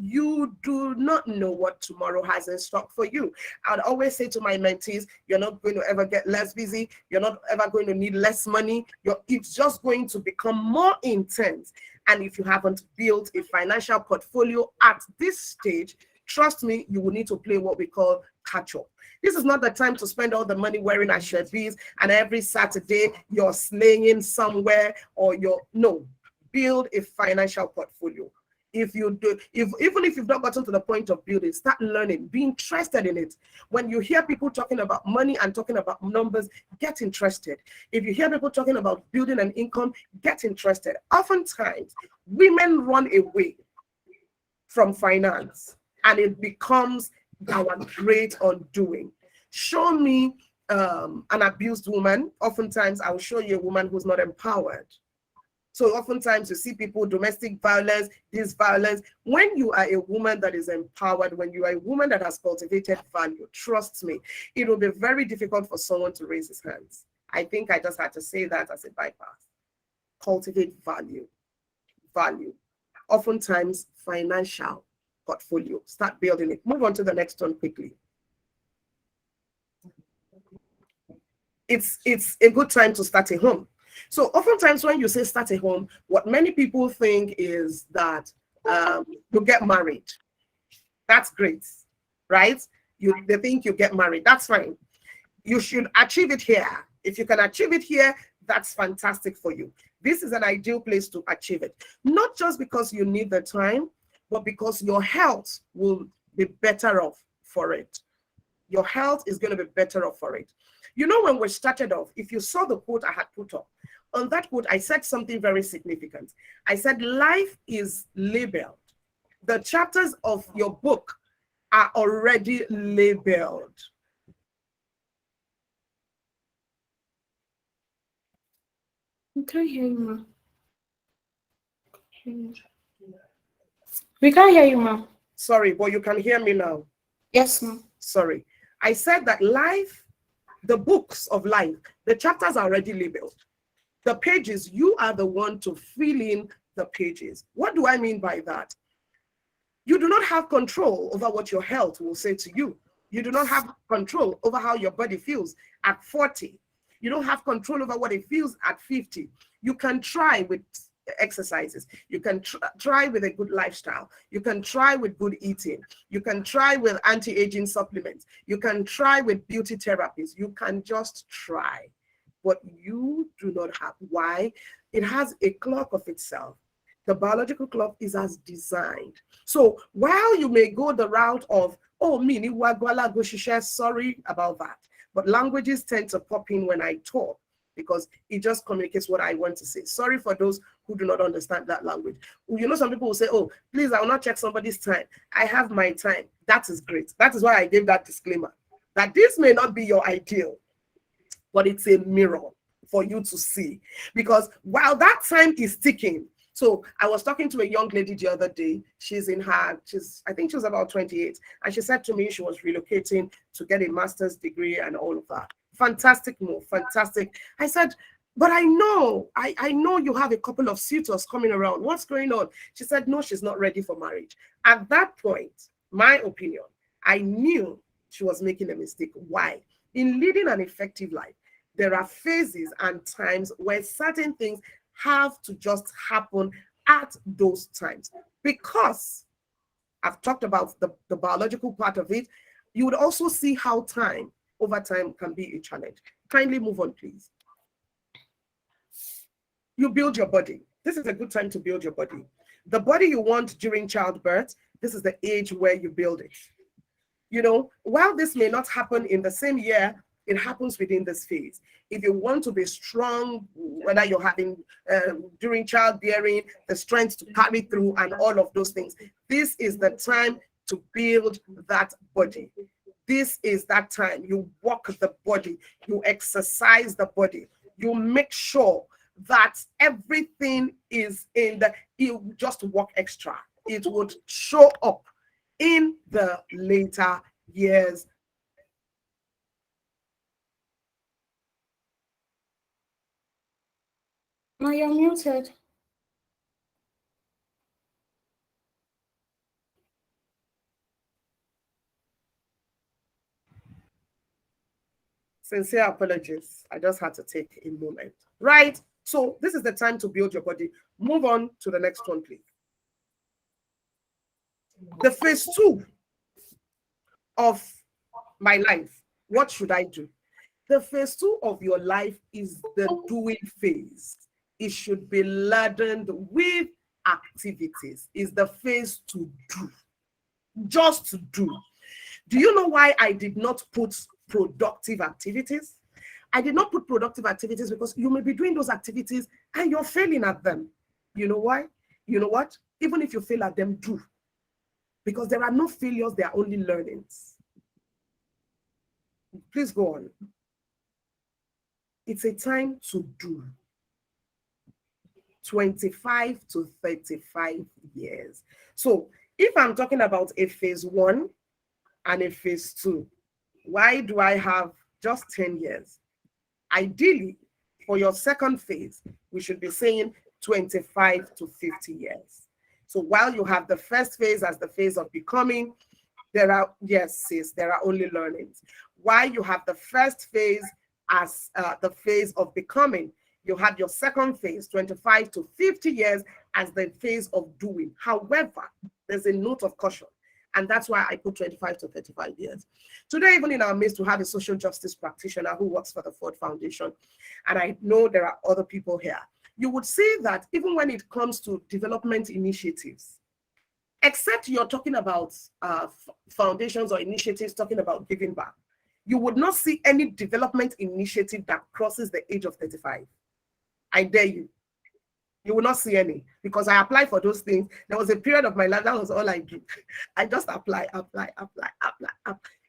You do not know what tomorrow has in stock for you. I'd always say to my mentees, you're not going to ever get less busy. You're not ever going to need less money. It's just going to become more intense. And if you haven't built a financial portfolio at this stage, trust me, you will need to play what we call catch up. This is not the time to spend all the money wearing ashebis and every Saturday you're slaying somewhere no, build a financial portfolio. Even if you've not gotten to the point of building, start learning, be interested in it. When you hear people talking about money and talking about numbers, get interested. If you hear people talking about building an income, get interested. Oftentimes, women run away from finance and it becomes our great undoing. Show me an abused woman. Oftentimes, I will show you a woman who's not empowered. So oftentimes you see people, domestic violence, this violence. When you are a woman that is empowered, when you are a woman that has cultivated value, trust me, it will be very difficult for someone to raise his hands. I think I just had to say that as a bypass. Cultivate value. Value. Oftentimes financial portfolio. Start building it. Move on to the next one quickly. It's a good time to start a home. So oftentimes when you say start a home, what many people think is that you get married. That's great. right? They think you get married. That's fine. You should achieve it here. If you can achieve it here, that's fantastic for you. This is an ideal place to achieve it. Not just because you need the time, but because your health will be better off for it. Your health is going to be better off for it. You know, when we started off, if you saw the quote I had put up, on that quote, I said something very significant. I said, life is labeled. The chapters of your book are already labeled. We can't hear you, ma. We can't hear you, ma. Sorry, but you can hear me now. Yes, ma. Sorry. I said that life, the books of life, the chapters are already labeled. The pages, you are the one to fill in the pages. What do I mean by that? You do not have control over what your health will say to you. You do not have control over how your body feels at 40. You don't have control over what it feels at 50. You can try with exercises. You can try with a good lifestyle. You can try with good eating. You can try with anti-aging supplements. You can try with beauty therapies. You can just try. But you do not have. Why? It has a clock of itself. The biological clock is as designed. So while you may go the route of, oh, mini wagwala goshishe, sorry about that. But languages tend to pop in when I talk because it just communicates what I want to say. Sorry for those who do not understand that language. You know, some people will say, oh, please, I will not check somebody's time. I have my time. That is great. That is why I gave that disclaimer, that this may not be your ideal, but it's a mirror for you to see. Because while that time is ticking, so I was talking to a young lady the other day. I think she was about 28. And she said to me she was relocating to get a master's degree and all of that. Fantastic move, fantastic. I said, but I know you have a couple of suitors coming around. What's going on? She said, no, she's not ready for marriage. At that point, my opinion, I knew she was making a mistake. Why? In leading an effective life, there are phases and times where certain things have to just happen at those times. Because I've talked about the biological part of it, you would also see how time over time can be a challenge. Kindly move on, please. You build your body. This is a good time to build your body. The body you want during childbirth, this is the age where you build it. You know, while this may not happen in the same year, it happens within this phase. If you want to be strong, whether you're having during childbearing, the strength to carry through and all of those things, this is the time to build that body. This is that time you walk the body, you exercise the body, you make sure that everything is you just work extra. It would show up in the later years. No, you're muted. Sincere apologies. I just had to take a moment. Right? So this is the time to build your body. Move on to the next one, please. The phase 2 of my life. What should I do? The phase 2 of your life is the doing phase. It should be laden with activities. It's the phase to do. Just to do. Do you know why I did not put productive activities? I did not put productive activities because you may be doing those activities and you're failing at them. You know why? You know what? Even if you fail at them, do. Because there are no failures, there are only learnings. Please go on. It's a time to do. 25 to 35 years. So if I'm talking about a phase 1 and a phase 2, why do I have just 10 years? Ideally, for your second phase, we should be saying 25 to 50 years. So while you have the first phase as the phase of becoming, there are, yes, sis, there are only learnings. While you have the first phase as the phase of becoming, you have your second phase, 25 to 50 years, as the phase of doing. However, there's a note of caution. And that's why I put 25 to 35 years. Today, even in our midst, we have a social justice practitioner who works for the Ford Foundation. And I know there are other people here. You would see that even when it comes to development initiatives, except you're talking about foundations or initiatives talking about giving back, you would not see any development initiative that crosses the age of 35. I dare you. You will not see any, because I applied for those things. There was a period of my life, that was all I did. I just apply.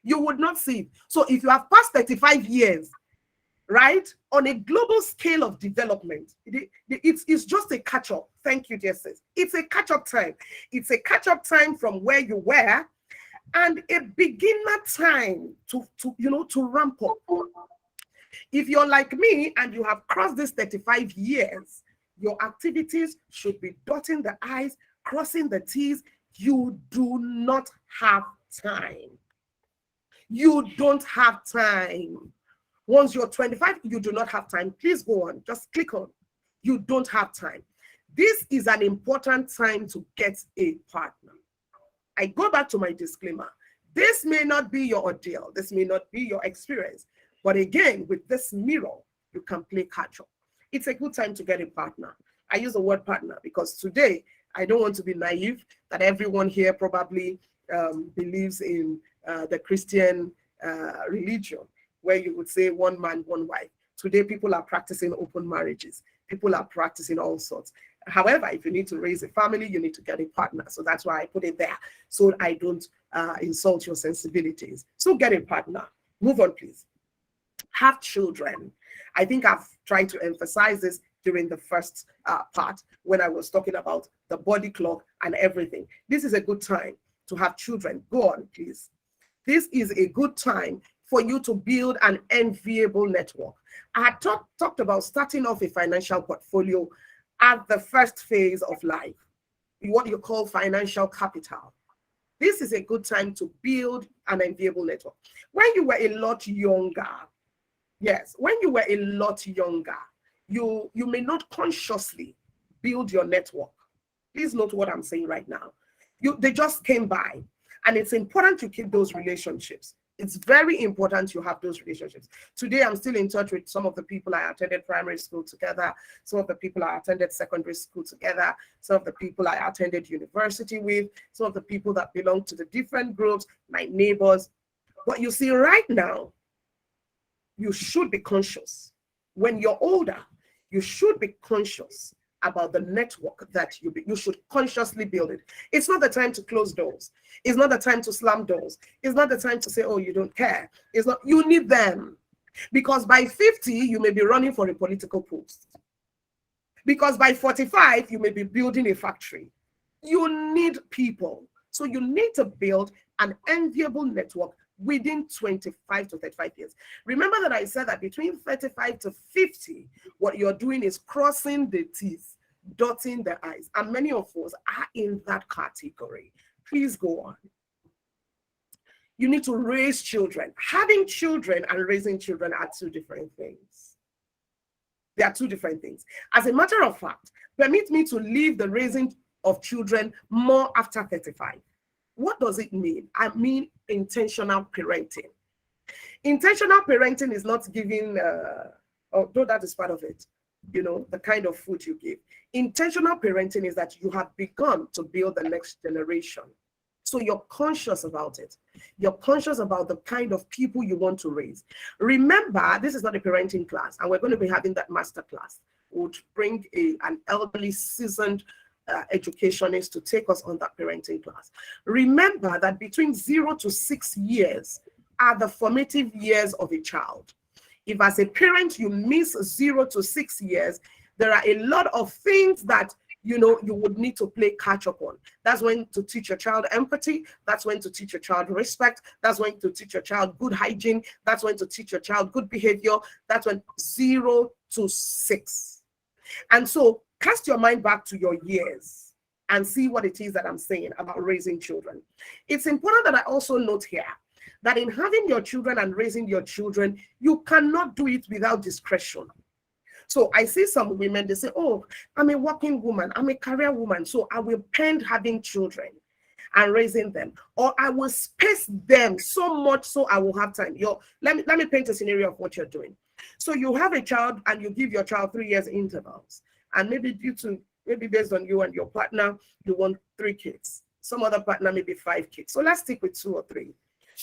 You would not see it. So if you have passed 35 years, right, on a global scale of development, it's just a catch-up. Thank you, dear sis. It's a catch-up time. It's a catch-up time from where you were, and a beginner time to ramp up. If you're like me and you have crossed this 35 years, your activities should be dotting the I's, crossing the T's. You do not have time. You don't have time. Once you're 25, you do not have time. Please go on. Just click on. You don't have time. This is an important time to get a partner. I go back to my disclaimer. This may not be your ordeal. This may not be your experience. But again, with this mirror, you can play catch up. It's a good time to get a partner. I use the word partner because today, I don't want to be naive that everyone here probably believes in the Christian religion, where you would say one man, one wife. Today, people are practicing open marriages. People are practicing all sorts. However, if you need to raise a family, you need to get a partner. So that's why I put it there, so I don't insult your sensibilities. So get a partner. Move on, please. Have children. I think I've tried to emphasize this during the first part when I was talking about the body clock and everything. This is a good time to have children. Go on, please. This is a good time for you to build an enviable network. I had talked about starting off a financial portfolio at the first phase of life, what you call financial capital. This is a good time to build an enviable network. When you were a lot younger, yes, when you were a lot younger, you may not consciously build your network. Please note what I'm saying right now. They just came by, and it's important you keep those relationships. It's very important you have those relationships. Today, I'm still in touch with some of the people I attended primary school together, some of the people I attended secondary school together, some of the people I attended university with, some of the people that belong to the different groups, my neighbors. But you see, right now, you should be conscious. When you're older, you should be conscious about the network that you should consciously build it. It's not the time to close doors. It's not the time to slam doors. It's not the time to say, oh, you don't care. It's not, you need them. Because by 50, you may be running for a political post. Because by 45, you may be building a factory. You need people. So you need to build an enviable network within 25 to 35 years. Remember that I said that between 35 to 50, what you're doing is crossing the T's, dotting the I's. And many of us are in that category. Please go on. You need to raise children. Having children and raising children are two different things. They are two different things. As a matter of fact, permit me to leave the raising of children more after 35. What does it mean? I mean intentional parenting. Intentional parenting is not giving, although that is part of it, the kind of food you give. Intentional parenting is that you have begun to build the next generation. So you're conscious about it. You're conscious about the kind of people you want to raise. Remember, this is not a parenting class, and we're going to be having that master class. We'll bring an elderly, seasoned educationist to take us on that parenting class. Remember that between 0 to 6 years are the formative years of a child. If as a parent you miss 0 to 6 years, there are a lot of things that you would need to play catch up on. That's when to teach your child empathy. That's when to teach your child respect. That's when to teach your child good hygiene. That's when to teach your child good behavior. That's when 0 to 6. And so cast your mind back to your years and see what it is that I'm saying about raising children. It's important that I also note here that in having your children and raising your children, you cannot do it without discretion. So I see some women, they say, oh, I'm a working woman, I'm a career woman, so I will pen having children. and raising them, or I will space them so much so I will have time. Let me paint a scenario of what you're doing. So you have a child and you give your child 3 years intervals, and maybe based on you and your partner, you want 3 kids. Some other partner maybe 5 kids. So let's stick with 2 or 3.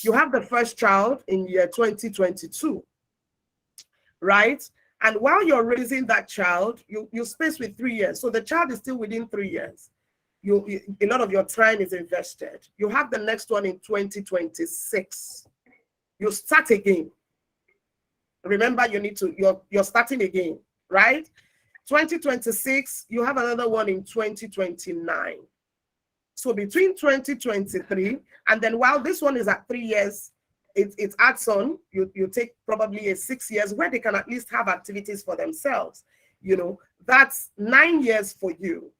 You have the first child in year 2022, right? And while you're raising that child, you space with 3 years. So the child is still within 3 years. A lot of your time is invested. You have the next one in 2026. You start again. Remember, you're starting again, right? 2026, you have another one in 2029. So between 2023, and then while this one is at 3 years, it adds on, you take probably a 6 years where they can at least have activities for themselves. That's 9 years for you.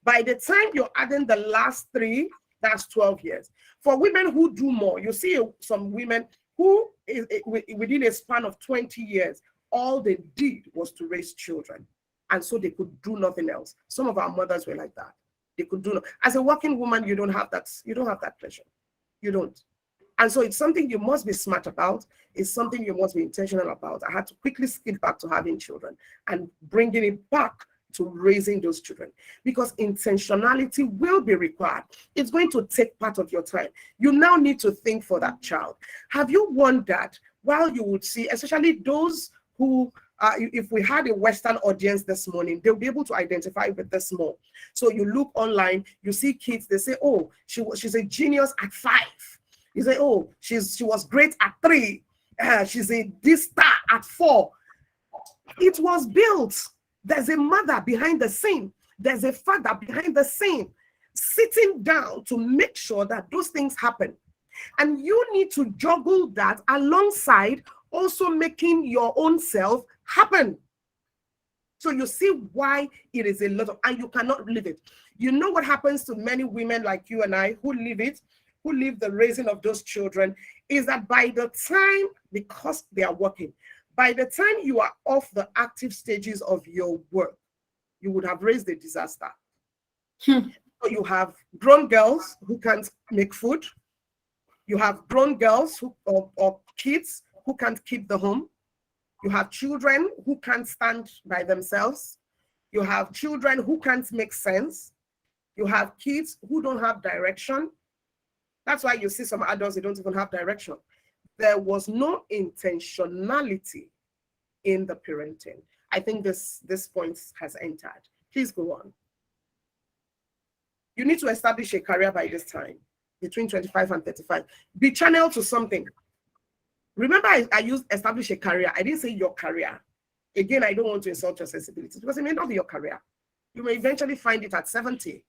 By the time you're adding the last 3, that's 12 years. For women who do more, you see some women who within a span of 20 years, all they did was to raise children. And so they could do nothing else. Some of our mothers were like that. They could do as a working woman, you don't have that pleasure. You don't. And so it's something you must be smart about. It's something you must be intentional about. I had to quickly skip back to having children and bringing it back to raising those children, because intentionality will be required. It's going to take part of your time. You now need to think for that child. Have you wondered, while you would see, especially those who, if we had a Western audience this morning, they'll be able to identify with this more. So you look online, you see kids, they say, oh, she's a genius at 5. You say, oh, she was great at 3. She's a this star at 4. It was built. There's a mother behind the scene. There's a father behind the scene, sitting down to make sure that those things happen. And you need to juggle that alongside also making your own self happen. So you see why it is a lot of, and you cannot live it. You know what happens to many women like you and I who live it, who live the raising of those children, is that by the time, because they are working, by the time you are off the active stages of your work, you would have raised a disaster. So you have grown girls who can't make food. You have grown girls or kids who can't keep the home. You have children who can't stand by themselves. You have children who can't make sense. You have kids who don't have direction. That's why you see some adults, they don't even have direction. There was no intentionality in the parenting. I think this point has entered. Please go on. You need to establish a career by this time, between 25 and 35. Be channeled to something. Remember, I used establish a career. I didn't say your career. Again, I don't want to insult your sensibilities because it may not be your career. You may eventually find it at 70.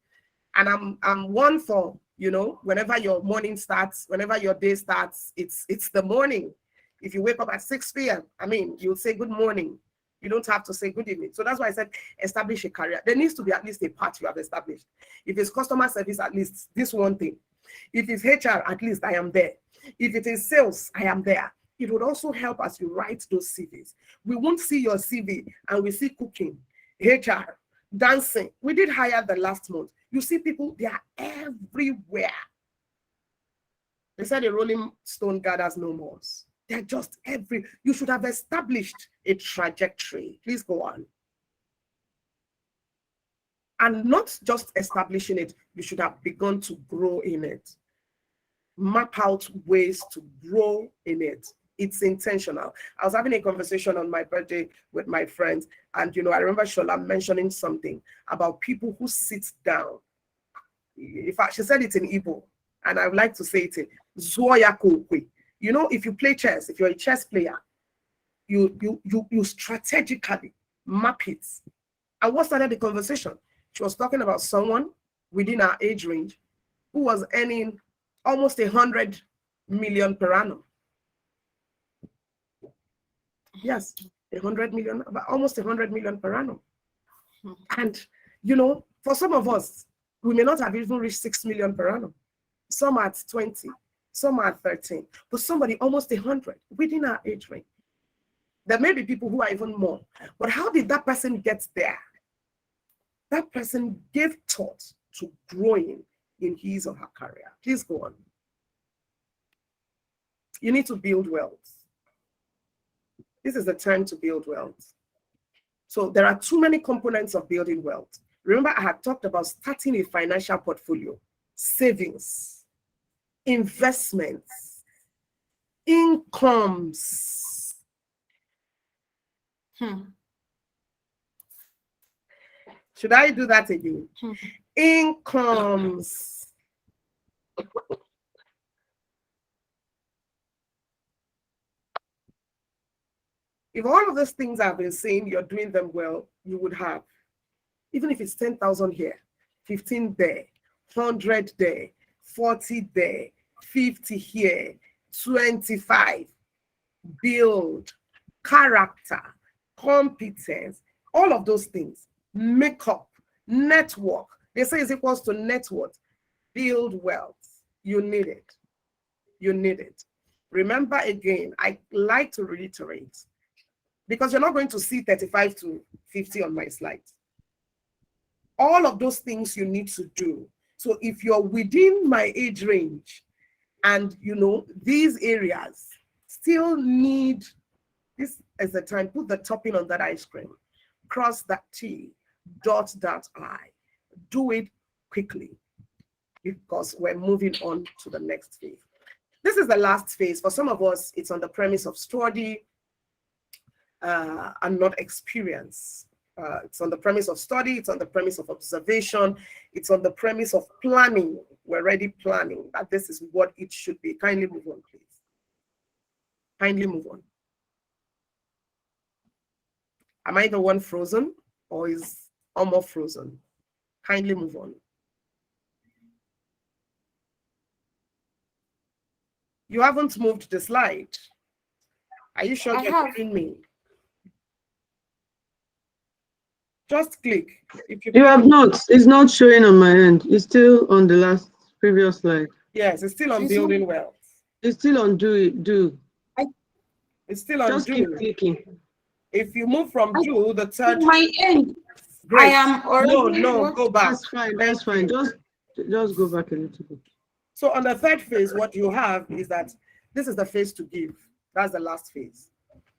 And I'm one for, whenever your morning starts, whenever your day starts, it's the morning. If you wake up at 6 p.m., you'll say good morning. You don't have to say good evening. So that's why I said establish a career. There needs to be at least a part you have established. If it's customer service, at least this one thing. If it's HR, at least I am there. If it is sales, I am there. It would also help as you write those CVs. We won't see your CV and we see cooking, HR, dancing. We did hire the last month. You see people, they are everywhere. They said a rolling stone gathers no more. They're just you should have established a trajectory. Please go on. And not just establishing it, you should have begun to grow in it. Map out ways to grow in it. It's intentional. I was having a conversation on my birthday with my friends, and I remember Shola mentioning something about people who sit down. In fact, she said it in Igbo, and I would like to say it in Zoyakokwe. If you play chess, if you're a chess player, you strategically map it. And what started the conversation? She was talking about someone within our age range who was earning almost 100 million per annum. Yes, 100 million, almost 100 million per annum. And, for some of us, we may not have even reached 6 million per annum. Some are at 20, some are at 13, but somebody almost 100 within our age range. There may be people who are even more. But how did that person get there? That person gave thought to growing in his or her career. Please go on. You need to build wealth. This is the time to build wealth. So there are too many components of building wealth. Remember, I had talked about starting a financial portfolio, savings, investments, incomes. Should I do that again? Incomes. If all of those things I've been saying, you're doing them well, you would have, even if it's 10,000 here, 15 there, 100 there, 40 there, 50 here, 25, build, character, competence, all of those things, makeup, network. They say is equals to net worth. Build wealth. You need it. You need it. Remember again, I like to reiterate, because you're not going to see 35 to 50 on my slides. All of those things you need to do. So if you're within my age range and these areas still need, this is the time, put the topping on that ice cream, cross that T, dot that I. Do it quickly because we're moving on to the next phase. This is the last phase. For some of us, it's on the premise of study and not experience. It's on the premise of study, it's on the premise of observation, it's on the premise of planning. We're already planning that this is what it should be. Kindly move on, please. Kindly move on. Am I the one frozen or is almost frozen? Kindly move on. You haven't moved the slide. Are you sure you're hearing me? Just click. If You have not. It's not showing on my end. It's still on the previous slide. Yes, it's still on building wealth. It's still on do. It's still on Just do. keep clicking. If you move from do, the third. My end. Great. I am already. No, go back. That's fine. That's fine. Just go back a little bit. So on the third phase, what you have is that this is the phase to give. That's the last phase.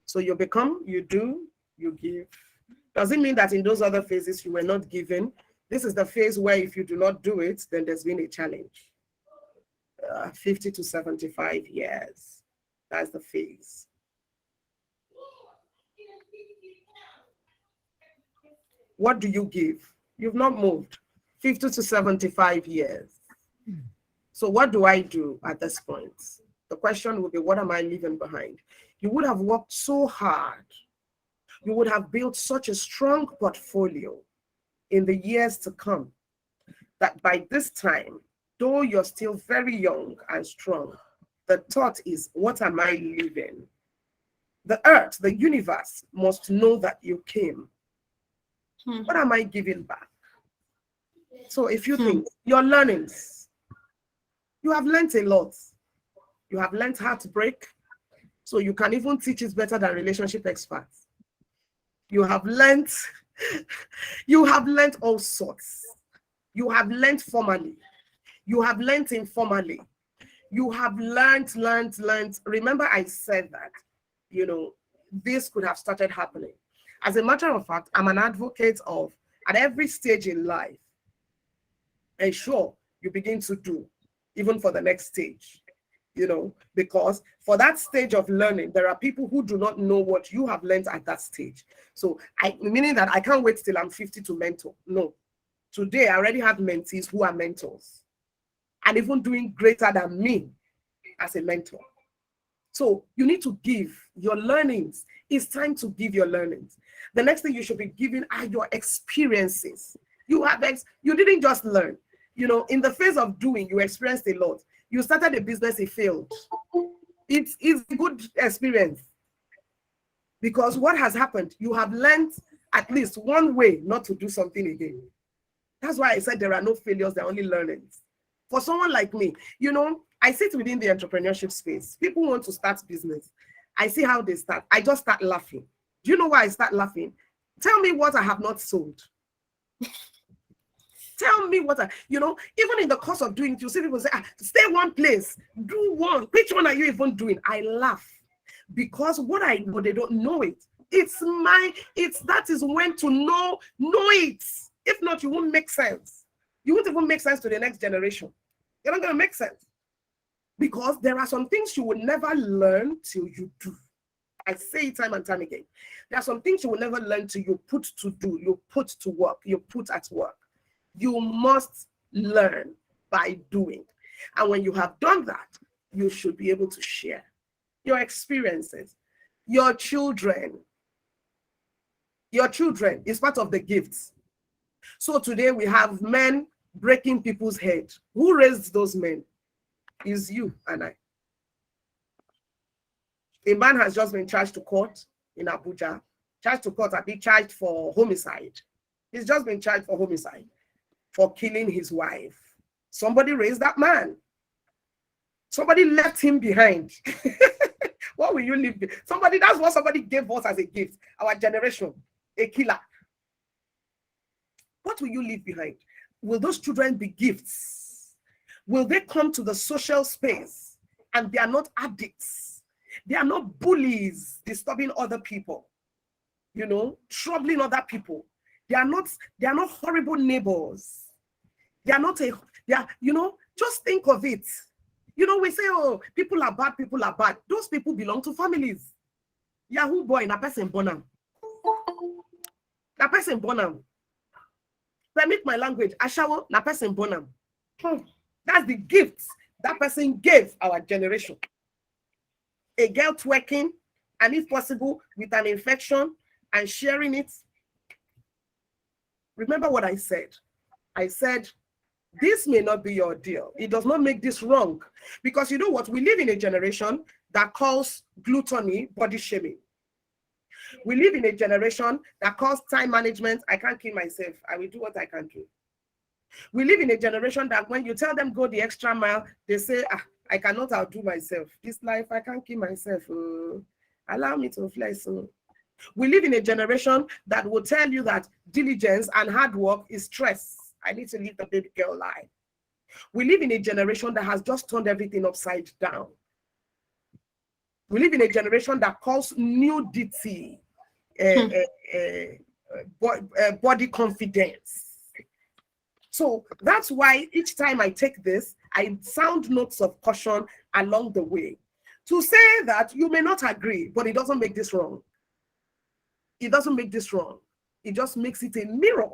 So you become, you do, you give. Does it mean that in those other phases you were not given? This is the phase where if you do not do it, then there's been a challenge. 50 to 75 years. That's the phase. What do you give? You've not moved. 50 to 75 years. So what do I do at this point? The question will be, what am I leaving behind? You would have worked so hard. You would have built such a strong portfolio in the years to come that by this time, though you're still very young and strong, the thought is, what am I leaving? The earth, the universe must know that you came. What am I giving back? So if you think your learnings, you have learned a lot. You have learned how to break, so you can even teach it better than relationship experts. You have learned all sorts. You have learned formally. You have learned informally. You have learned. Remember I said that, this could have started happening. As a matter of fact, I'm an advocate of, at every stage in life, ensure you begin to do, even for the next stage, because for that stage of learning, there are people who do not know what you have learned at that stage. So meaning that I can't wait till I'm 50 to mentor. No. Today, I already have mentees who are mentors and even doing greater than me as a mentor. So you need to give your learnings. It's time to give your learnings. The next thing you should be giving are your experiences. You didn't just learn. In the phase of doing, you experienced a lot. You started a business, it failed. It's a good experience. Because what has happened, you have learned at least one way not to do something again. That's why I said there are no failures, there are only learnings. For someone like me, I sit within the entrepreneurship space. People want to start business. I see how they start. I just start laughing. Do you know why I start laughing? Tell me what I have not sold. Tell me what even in the course of doing it, you see people say, stay one place, do one. Which one are you even doing? I laugh because what I know, they don't know it. That is when to know it. If not, you won't make sense. You won't even make sense to the next generation. You're not going to make sense because there are some things you will never learn till you do. I say it time and time again. There are some things you will never learn till you put to do, you put to work, you put at work. You must learn by doing. And when you have done that, you should be able to share your experiences. Your children is part of the gifts. So today we have men breaking people's head. Who raised those men? Is you and I. A man has just been charged to court in Abuja. Charged to court, charged for homicide. He's just been charged for homicide, for killing his wife. Somebody raised that man. Somebody left him behind. What will you leave? That's what somebody gave us as a gift. Our generation, a killer. What will you leave behind? Will those children be gifts? Will they come to the social space and they are not addicts? They are not bullies disturbing other people, troubling other people. They are not horrible neighbors. Just think of it. We say, oh, people are bad. Those people belong to families. Yahoo boy, na person bonam. Na person bonam. Permit my language. Ashawo, na person bonam. That's the gift that person gave our generation. A girl twerking, and if possible, with an infection and sharing it. Remember what I said. I said, this may not be your deal. It does not make this wrong. Because you know what? We live in a generation that calls gluttony body shaming. We live in a generation that calls time management, I can't kill myself. I will do what I can do. We live in a generation that when you tell them go the extra mile, they say, I cannot outdo myself. This life, I can't kill myself. Allow me to fly soon. We live in a generation that will tell you that diligence and hard work is stress. I need to leave the baby girl lie. We live in a generation that has just turned everything upside down. We live in a generation that calls nudity body confidence. So that's why each time I take this, I sound notes of caution along the way to say that you may not agree, but it doesn't make this wrong. It doesn't make this wrong. It just makes it a mirror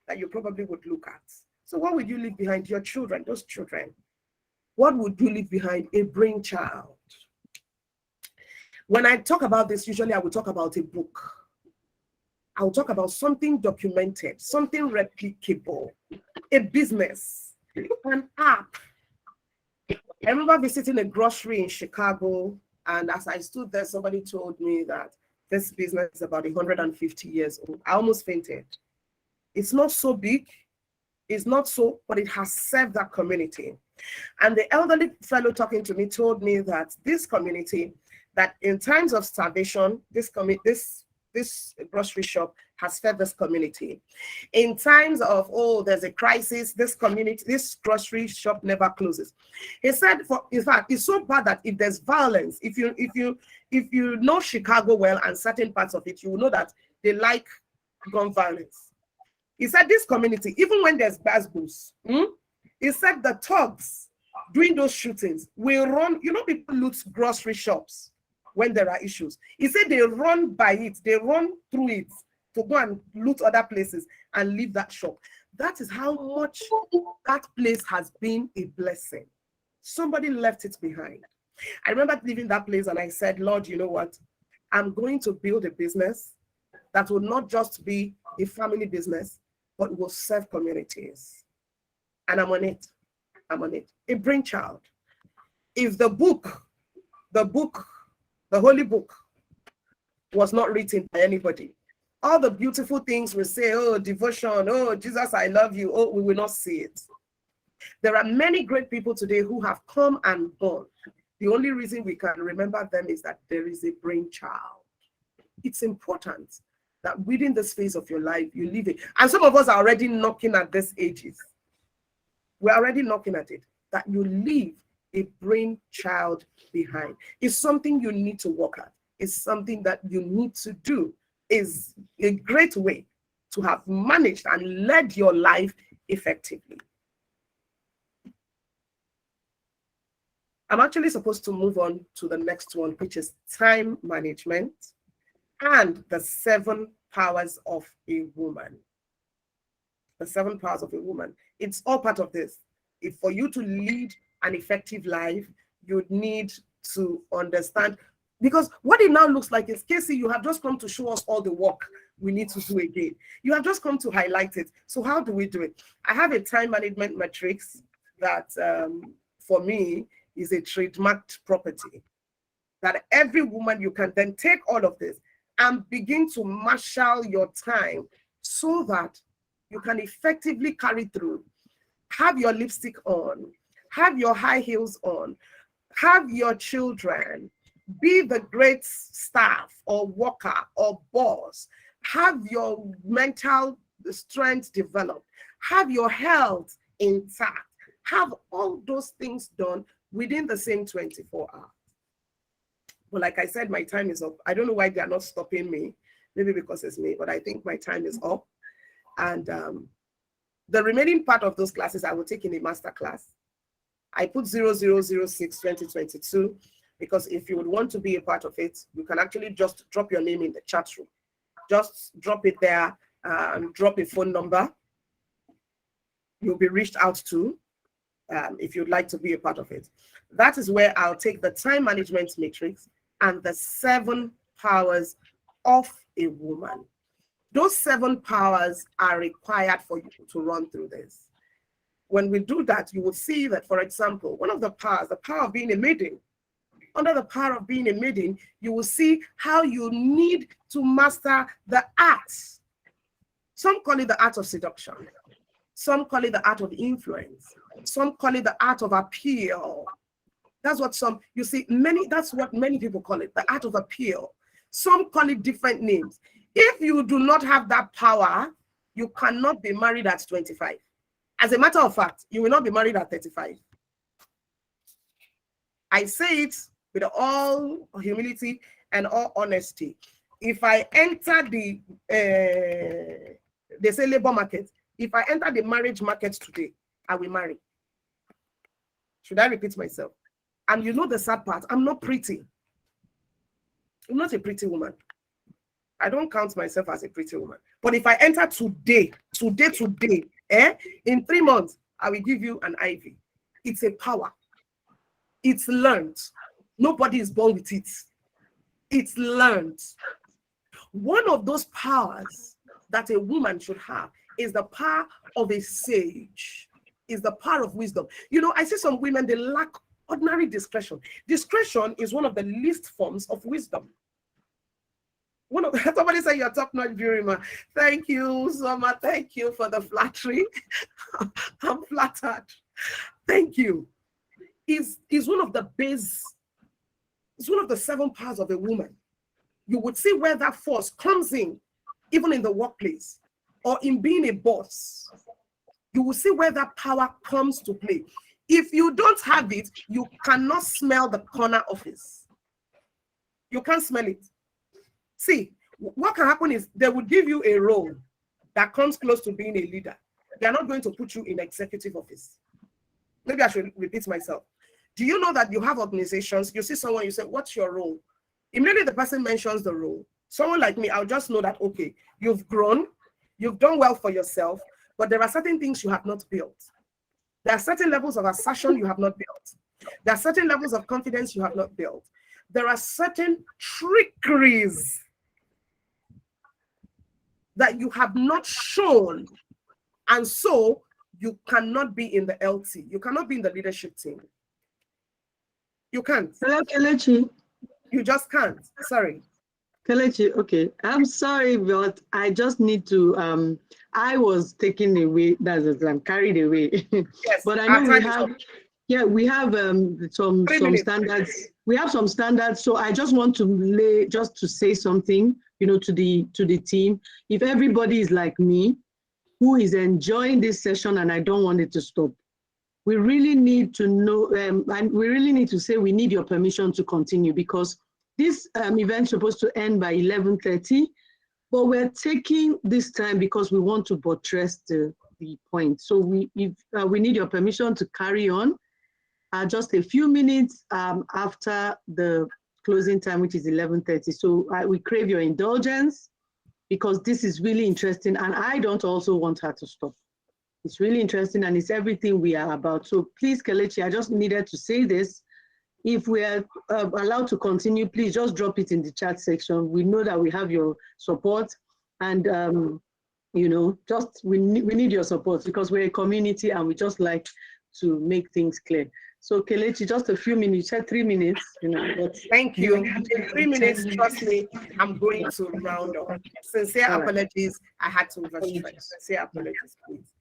that you probably would look at. So what would you leave behind? Your children, those children. What would you leave behind? A brainchild. When I talk about this, usually I will talk about a book. I will talk about something documented, something replicable, a business, an app. I remember visiting a grocery in Chicago, and as I stood there, somebody told me that this business is about 150 years old. I almost fainted. It's not so big, but it has served that community. And the elderly fellow talking to me told me that this community, that in times of starvation, this grocery shop has fed this community. In times of, there's a crisis, this grocery shop never closes. He said, in fact, it's so bad that if there's violence, if you know Chicago well and certain parts of it, you will know that they like gun violence. He said this community, even when there's basbos, he said the thugs doing those shootings will run, people loot grocery shops when there are issues. He said they run by it, they run through it to go and loot other places and leave that shop. That is how much that place has been a blessing. Somebody left it behind. I remember leaving that place and I said, Lord, you know what? I'm going to build a business that will not just be a family business, but will serve communities. And I'm on it. A brainchild. If the Holy Book was not written by anybody, all the beautiful things we say, devotion, Jesus, I love you, we will not see it. There are many great people today who have come and gone. The only reason we can remember them is that there is a brainchild. It's important that within this phase of your life, you live it. And some of us are already knocking at these ages. We're already knocking at it, that you leave a brain child behind. It's something you need to work at. It's something that you need to do. Is a great way to have managed and led your life effectively. I'm actually supposed to move on to the next one, which is time management and the 7 powers of a woman. The 7 powers of a woman. It's all part of this. If for you to lead an effective life, you need to understand, because what it now looks like is, Casey, you have just come to show us all the work we need to do again. You have just come to highlight it. So how do we do it? I have a time management matrix that for me is a trademarked property, that every woman, you can then take all of this and begin to marshal your time so that you can effectively carry through. Have your lipstick on, have your high heels on, have your children, be the great staff or worker or boss, have your mental strength developed, have your health intact, have all those things done within the same 24 hours. But like I said, my time is up. I don't know why they are not stopping me. Maybe because it's me, but I think my time is up. And the remaining part of those classes I will take in a master class. I put 0006-2022 because if you would want to be a part of it, you can actually just drop your name in the chat room. Just drop it there, drop a phone number. You'll be reached out to if you'd like to be a part of it. That is where I'll take the time management matrix and the 7 powers of a woman. Those 7 powers are required for you to run through this. When we do that, you will see that, for example, one of the powers, the power of being a maiden. Under the power of being a maiden, you will see how you need to master the arts. Some call it the art of seduction. Some call it the art of influence. Some call it the art of appeal. That's what some, you see, that's what many people call it, the art of appeal. Some call it different names. If you do not have that power, you cannot be married at 25. As a matter of fact, you will not be married at 35. I say it with all humility and all honesty. If I enter the, they say labor market, if I enter the marriage market today, I will marry. Should I repeat myself? And you know the sad part, I'm not pretty. I'm not a pretty woman. I don't count myself as a pretty woman. But if I enter today, in 3 months, I will give you an IV. It's a power. It's learned. Nobody is born with it. It's learned. One of those powers that a woman should have is the power of a sage, is the power of wisdom. You know, I see some women, they lack ordinary discretion. Discretion is one of the least forms of wisdom. Somebody say you're top-notch juryman. Thank you, Soma. Thank you for the flattery. I'm flattered. Thank you. Is one of the base, it's one of the 7 powers of a woman. You would see where that force comes in, even in the workplace or in being a boss. You will see where that power comes to play. If you don't have it, you cannot smell the corner office. You can't smell it. See, what can happen is they will give you a role that comes close to being a leader. They are not going to put you in executive office. Maybe I should repeat myself. Do you know that you have organizations, you see someone, you say, what's your role? Immediately the person mentions the role. Someone like me, I'll just know that, okay, you've grown, you've done well for yourself, but there are certain things you have not built. There are certain levels of assertion you have not built. There are certain levels of confidence you have not built. There are certain trickeries that you have not shown. And so you cannot be in the LT. You cannot be in the leadership team. You can't. Hello, Kelechi. You just can't. Sorry. Kelechi, okay. I'm sorry, but I just need to, I was taken away, that's it, I'm carried away. Yes, but I know we have some standards. We have some standards, so I just want to say something to the team. If everybody is like me, who is enjoying this session and I don't want it to stop, we really need to know, and we really need to say we need your permission to continue, because this event is supposed to end by 11:30, but we're taking this time because we want to buttress the point. So we need your permission to carry on just a few minutes after the closing time, which is 11:30. So we crave your indulgence, because this is really interesting, and I don't also want her to stop. It's really interesting, and it's everything we are about. So please, Kelechi, I just needed to say this. If we are allowed to continue, please just drop it in the chat section. We know that we have your support, and just we need your support, because we're a community and we just like to make things clear. So Kelechi, just a few minutes, you said 3 minutes. But thank you. In 3 minutes, trust me, I'm going to round up. Sincere apologies, I had to overstretch. Sincere apologies, please.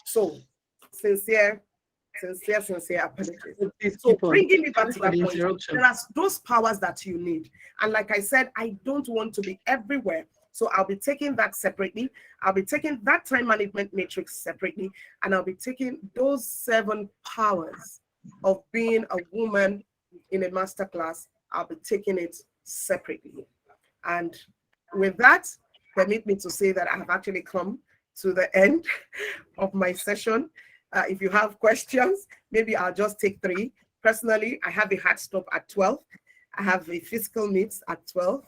So sincere apologies. So bringing it back to that point, there are those powers that you need. And like I said, I don't want to be everywhere. So I'll be taking that separately. I'll be taking that time management matrix separately. And I'll be taking those 7 powers of being a woman in a masterclass. I'll be taking it separately. And with that, permit me to say that I have actually come to the end of my session. If you have questions, maybe I'll just take 3. Personally, I have a hard stop at 12. I have a physical meet at 12.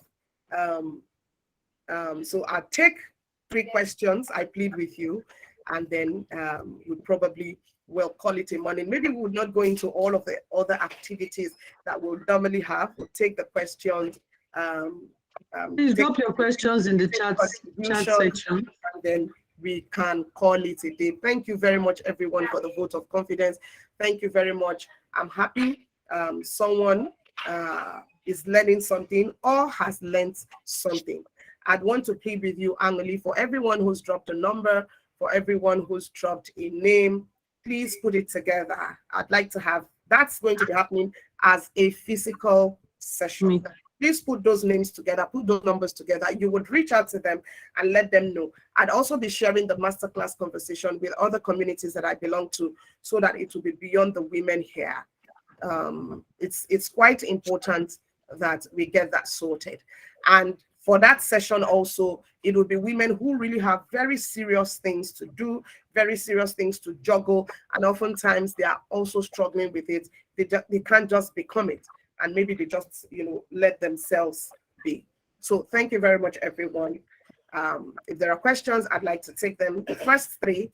So I'll take 3 questions, I plead with you, and then we probably will call it a morning. Maybe we would not go into all of the other activities that we'll normally have. We'll take the questions. Please drop your questions in the chat section. And then we can call it a day. Thank you very much, everyone, for the vote of confidence. Thank you very much. I'm happy someone is learning something or has learned something. I'd want to plead with you, Angeli, for everyone who's dropped a number, for everyone who's dropped a name, please put it together. I'd like to have, that's going to be happening as a physical session. Please put those names together, put those numbers together. You would reach out to them and let them know. I'd also be sharing the masterclass conversation with other communities that I belong to, so that it will be beyond the women here. It's quite important that we get that sorted. And for that session also, it will be women who really have very serious things to do, very serious things to juggle, and oftentimes they are also struggling with it. They can't just become it, and maybe they just, let themselves be. So thank you very much, everyone. If there are questions, I'd like to take them. The first 3.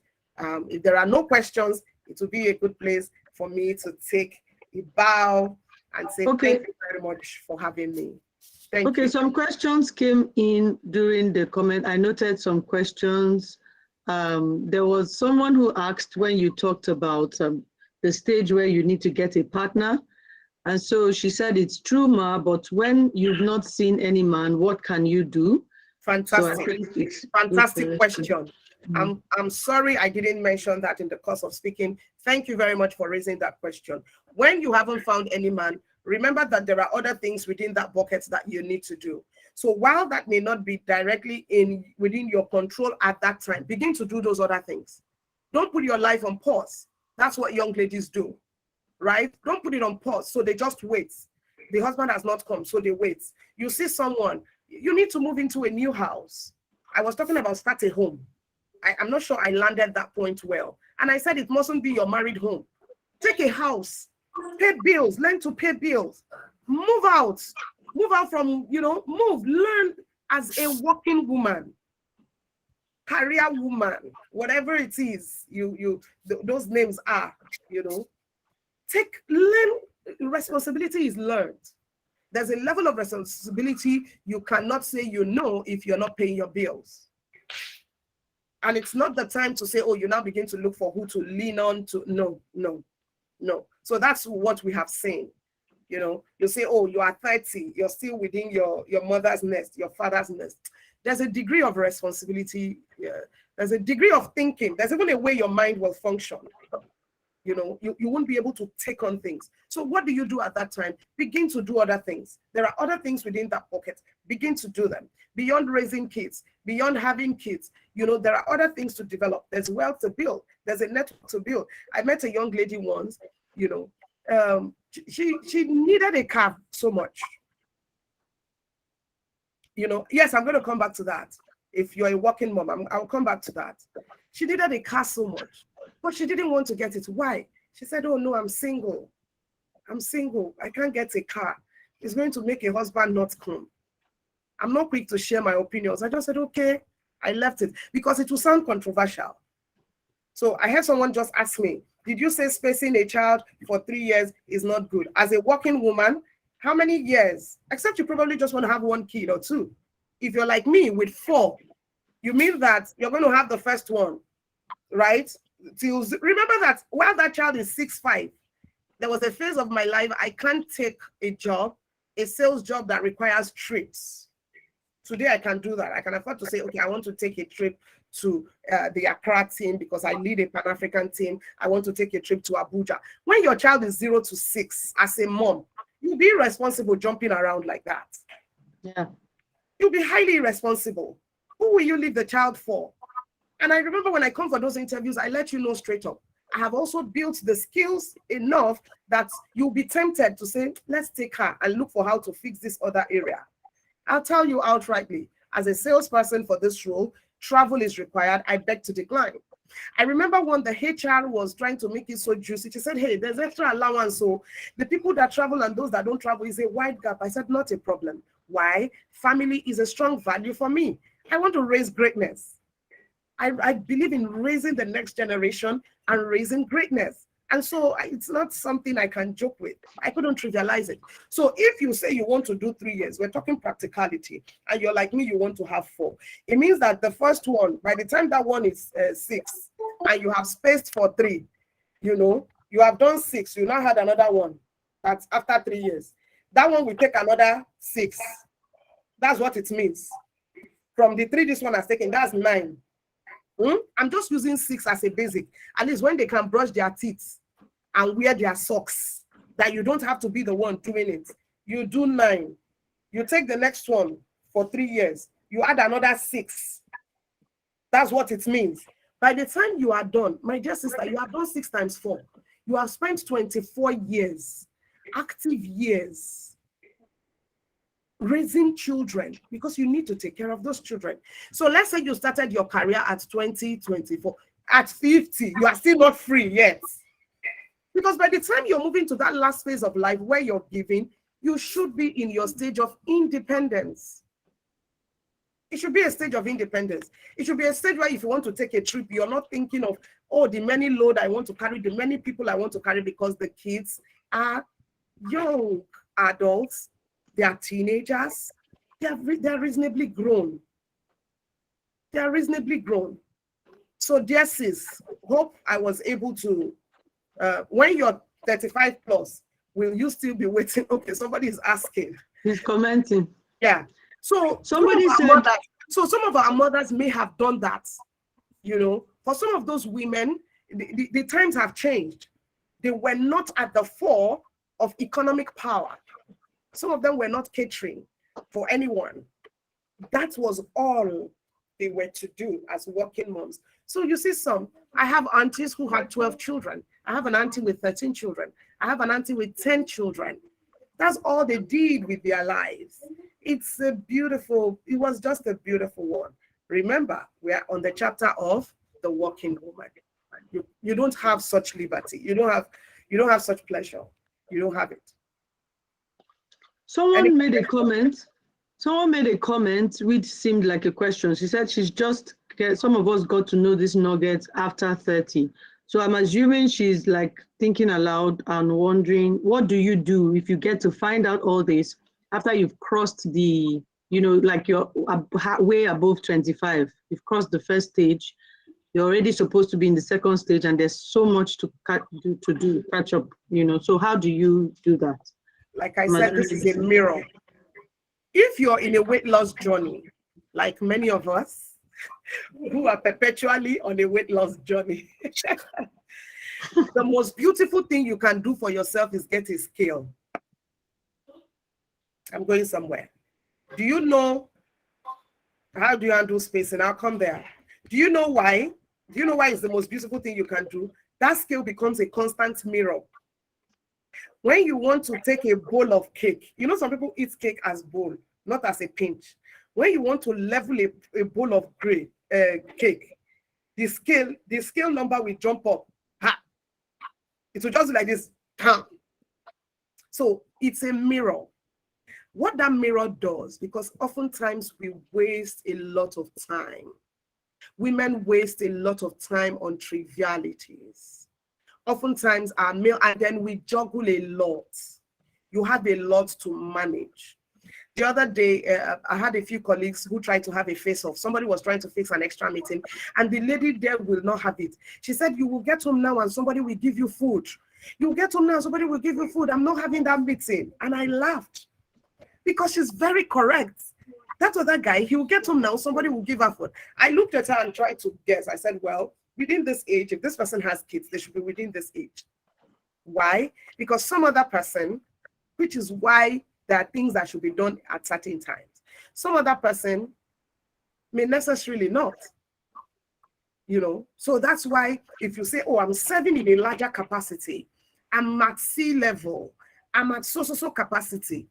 If there are no questions, it will be a good place for me to take a bow and say Thank you very much for having me. Thank you. Some questions came in during the comment. I noted some questions. There was someone who asked when you talked about the stage where you need to get a partner. And so she said, it's true, Ma, but when you've not seen any man, what can you do? Fantastic. So fantastic question. I'm sorry I didn't mention that in the course of speaking. Thank you very much for raising that question. When you haven't found any man, remember that there are other things within that bucket that you need to do. So while that may not be directly within your control at that time, begin to do those other things. Don't put your life on pause. That's what young ladies do, right? Don't put it on pause. So they just wait. The husband has not come, so they wait. You see someone, you need to move into a new house. I was talking about start a home. I'm not sure I landed that point well. And I said it mustn't be your married home. Take a house. Pay bills, learn to pay bills, move out from, move, learn as a working woman, career woman, whatever it is, those names are, learn, responsibility is learned. There's a level of responsibility you cannot say if you're not paying your bills. And it's not the time to say, oh, you now begin to look for who to lean on to, no. So that's what we have seen. You say, oh, you are 30, you're still within your mother's nest, your father's nest. There's a degree of responsibility. There's a degree of thinking. There's even a way your mind will function. You won't be able to take on things. So what do you do at that time? Begin to do other things. There are other things within that pocket. Begin to do them. Beyond raising kids, beyond having kids, there are other things to develop. There's wealth to build. There's a network to build. I met a young lady once, she needed a car so much. Yes, I'm going to come back to that. If you're a working mom, I'll come back to that. She needed a car so much, but she didn't want to get it. Why? She said, oh no, I'm single. I can't get a car. It's going to make a husband not come. I'm not quick to share my opinions. I just said, okay. I left it because it will sound controversial. So I had someone just ask me, did you say spacing a child for 3 years is not good? As a working woman, how many years? Except you probably just want to have 1 kid or 2. If you're like me with 4, you mean that you're going to have the first one, right? Remember that while that child is 6'5", there was a phase of my life I can't take a sales job that requires trips. Today I can do that. I can afford to say, okay, I want to take a trip to the Accra team because I lead a Pan-African team. I want to take a trip to Abuja. When your child is 0 to 6, as a mom, you'll be irresponsible jumping around like that. Yeah. You'll be highly irresponsible. Who will you leave the child for? And I remember when I come for those interviews, I let you know straight up. I have also built the skills enough that you'll be tempted to say, let's take her and look for how to fix this other area. I'll tell you outrightly, as a salesperson for this role, travel is required. I beg to decline. I remember when the HR was trying to make it so juicy, she said, hey, there's extra allowance. So the people that travel and those that don't travel is a wide gap. I said, not a problem. Why? Family is a strong value for me. I want to raise greatness. I believe in raising the next generation and raising greatness. And so it's not something I can joke with. I couldn't trivialize it. So if you say you want to do 3 years, we're talking practicality, and you're like me, you want to have 4. It means that the first one, by the time that one is 6, and you have spaced for 3, you have done 6, you now had another one. That's after 3 years. That one will take another 6. That's what it means. From the 3 this one has taken, that's 9. I'm just using 6 as a basic. At least when they can brush their teeth and wear their socks, that you don't have to be the one doing it. You do 9. You take the next one for 3 years. You add another 6. That's what it means. By the time you are done, my dear sister, you have done 6 times 4. You have spent 24 years, active years, raising children, because you need to take care of those children. So let's say you started your career at 20, 24. At 50, you are still not free yet. Because by the time you're moving to that last phase of life where you're giving, you should be in your stage of independence. It should be a stage of independence. It should be a stage where if you want to take a trip, you're not thinking of, oh, the many load I want to carry, the many people I want to carry, because the kids are young adults. They are teenagers. They're reasonably grown. They are reasonably grown. So dear sis, hope I was able to, when you're 35 plus, will you still be waiting? Okay, somebody is asking. He's commenting. Yeah. So somebody said, some of our mothers may have done that. For some of those women, the times have changed. They were not at the fore of economic power. Some of them were not catering for anyone. That was all they were to do as working moms. So you see I have aunties who had 12 children. I have an auntie with 13 children. I have an auntie with 10 children. That's all they did with their lives. It was just a beautiful one. Remember, we are on the chapter of the working woman. You don't have such liberty. You don't have such pleasure. You don't have it. Someone made a comment which seemed like a question. She said some of us got to know this nugget after 30. So I'm assuming she's like thinking aloud and wondering, what do you do if you get to find out all this after you've crossed the, like you're way above 25. You've crossed the first stage. You're already supposed to be in the second stage, and there's so much to catch up, So how do you do that? Like I said, this is a mirror. If you're in a weight loss journey, like many of us who are perpetually on a weight loss journey, The most beautiful thing you can do for yourself is get a scale. I'm going somewhere. Do you know how do you handle spacing? I'll come there. Do you know why? Do you know why it's the most beautiful thing you can do? That scale becomes a constant mirror. When you want to take a bowl of cake, you know, some people eat cake as bowl, not as a pinch. When you want to level a bowl of cake, the scale number will jump up. Ha! It will just be like this. Ha! So it's a mirror. What that mirror does, because oftentimes we waste a lot of time. Women waste a lot of time on trivialities. Oftentimes our male, and then we juggle a lot. You have a lot to manage. The other day, I had a few colleagues who tried to have a face-off. Somebody was trying to fix an extra meeting, and the lady there will not have it. She said, you will get home now and somebody will give you food. You will get home now, somebody will give you food. I'm not having that meeting. And I laughed because she's very correct. That other guy, he will get home now, somebody will give her food. I looked at her and tried to guess. I said, well, within this age, if this person has kids, they should be within this age. Why? Because some other person, which is why there are things that should be done at certain times. Some other person may necessarily not, you know. So that's why if you say, oh, I'm serving in a larger capacity, I'm at C level, I'm at so capacity.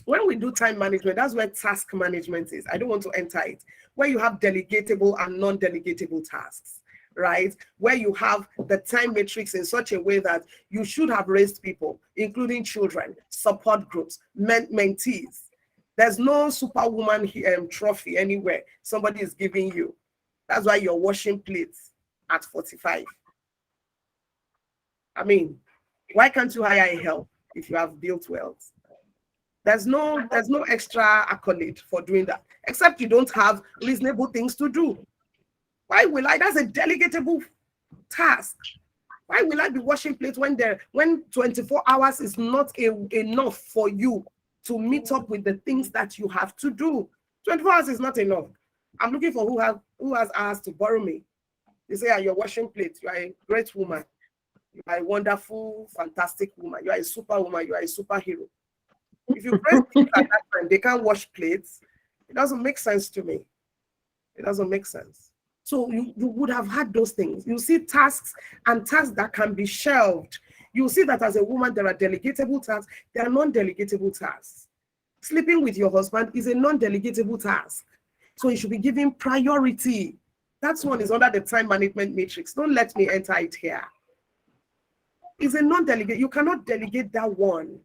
When we do time management, that's where task management is. I don't want to enter it. Where you have delegatable and non-delegatable tasks, right? Where you have the time matrix in such a way that you should have raised people, including children, support groups, mentees. There's no superwoman trophy anywhere somebody is giving you. That's why you're washing plates at 45. I mean, why can't you hire a help if you have built wealth? There's no extra accolade for doing that, except you don't have reasonable things to do. Why will I? That's a delegatable task. Why will I be washing plates when 24 hours is not enough for you to meet up with the things that you have to do? 24 hours is not enough. I'm looking for who has hours to borrow me. They say, you're washing plates. You are a great woman. You are a wonderful, fantastic woman. You are a superwoman. You are a superhero. If you press things at that time, they can't wash plates. It doesn't make sense to me. It doesn't make sense. So you would have had those things. You see tasks and tasks that can be shelved. You see that as a woman, there are delegatable tasks. There are non-delegatable tasks. Sleeping with your husband is a non-delegatable task. So you should be given priority. That one is under the time management matrix. Don't let me enter it here. It's a non-delegate. You cannot delegate that one.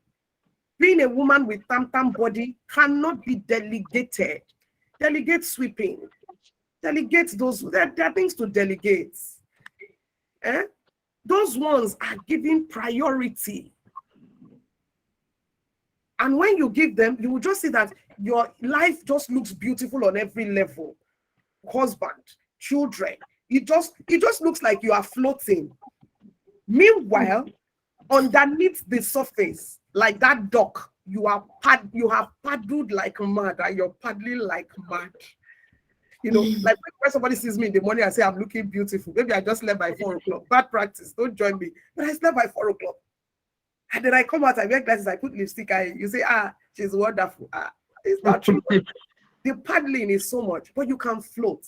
Being a woman with tam-tam body cannot be delegated. Delegate sweeping. Delegate those. There are things to delegate. Those ones are given priority. And when you give them, you will just see that your life just looks beautiful on every level. Husband, children. It just looks like you are floating. Meanwhile, underneath the surface, like that duck, you have paddled like mad, and you're paddling like mad. You know, like when somebody sees me in the morning, I say I'm looking beautiful. Maybe I just slept by 4 o'clock. Bad practice. Don't join me. But I slept by 4 o'clock. And then I come out, I wear glasses, I put lipstick, you say, she's wonderful. It's not true. The paddling is so much, but you can float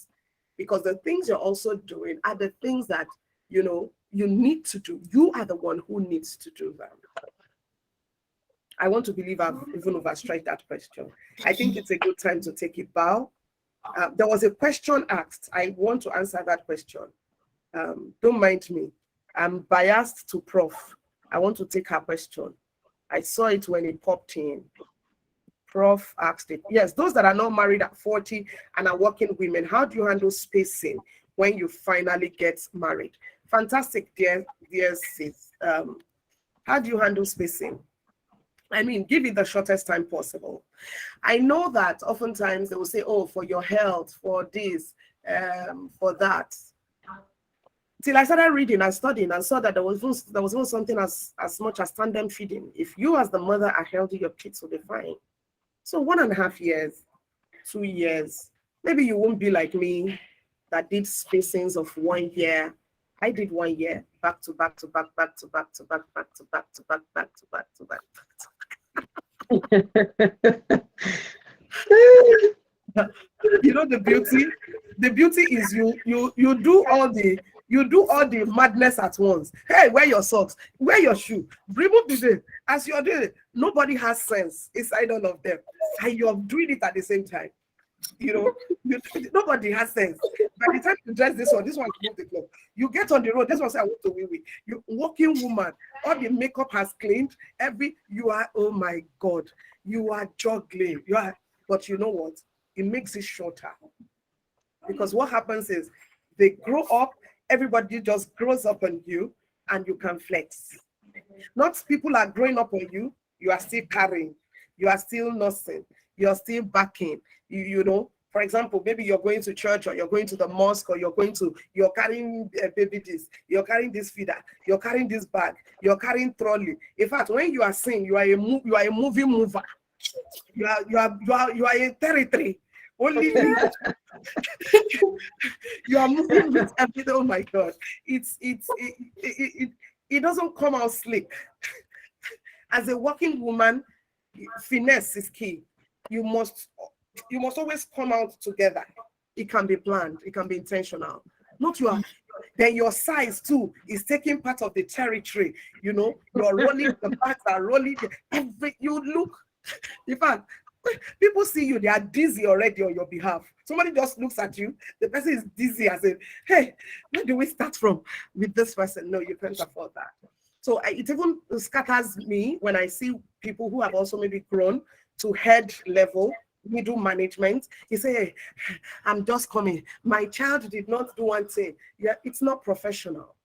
because the things you're also doing are the things that, you know, you need to do. You are the one who needs to do them. I want to believe I've even overstretched that question. I think it's a good time to take it bow. There was a question asked. I want to answer that question. Don't mind me. I'm biased to Prof. I want to take her question. I saw it when it popped in. Prof asked it. Yes, those that are not married at 40 and are working women, how do you handle spacing when you finally get married? Fantastic, dear sis. How do you handle spacing? I mean, give it the shortest time possible. I know that oftentimes they will say, oh, for your health, for this, for that. Till I started reading and studying and saw that there was even something as much as tandem feeding. If you as the mother are healthy, your kids will be fine. So 1.5 years, 2 years, maybe you won't be like me that did spacings of 1 year I did 1 year, back to back to back, back to back to back, back to back to back, back to back to back. You know the beauty? The beauty is you do all the madness at once. Hey, wear your socks, wear your shoe, remove the day. As you're doing it, nobody has sense inside all of them. And you're doing it at the same time. You know, nobody has sense. By the time you dress this one remove the cloth. You get on the road, this one say I want to wee. You walking woman, all the makeup has cleaned, you are, oh my God, you are juggling. But you know what? It makes it shorter. Because what happens is they grow up, everybody just grows up on you, and you can flex. Not people are growing up on you, you are still carrying, you are still nursing, you're still backing. You know, for example, maybe you're going to church or you're going to the mosque or you're carrying baby this, you're carrying this feeder, you're carrying this bag, you're carrying trolley. In fact, when you are saying you are a moving mover, you are a territory. Only you are moving with everything. Oh my God, it doesn't come out slick. As a working woman, finesse is key. You must always come out together. It can be planned, it can be intentional. Not then your size too is taking part of the territory. You know, you're rolling, the bags are rolling, you look, in fact, people see you, they are dizzy already on your behalf. Somebody just looks at you, the person is dizzy as in, hey, where do we start from with this person? No, you can't afford that. So it even scatters me when I see people who have also maybe grown to head level, middle management. You say, hey, I'm just coming. My child did not do one thing. Yeah, it's not professional.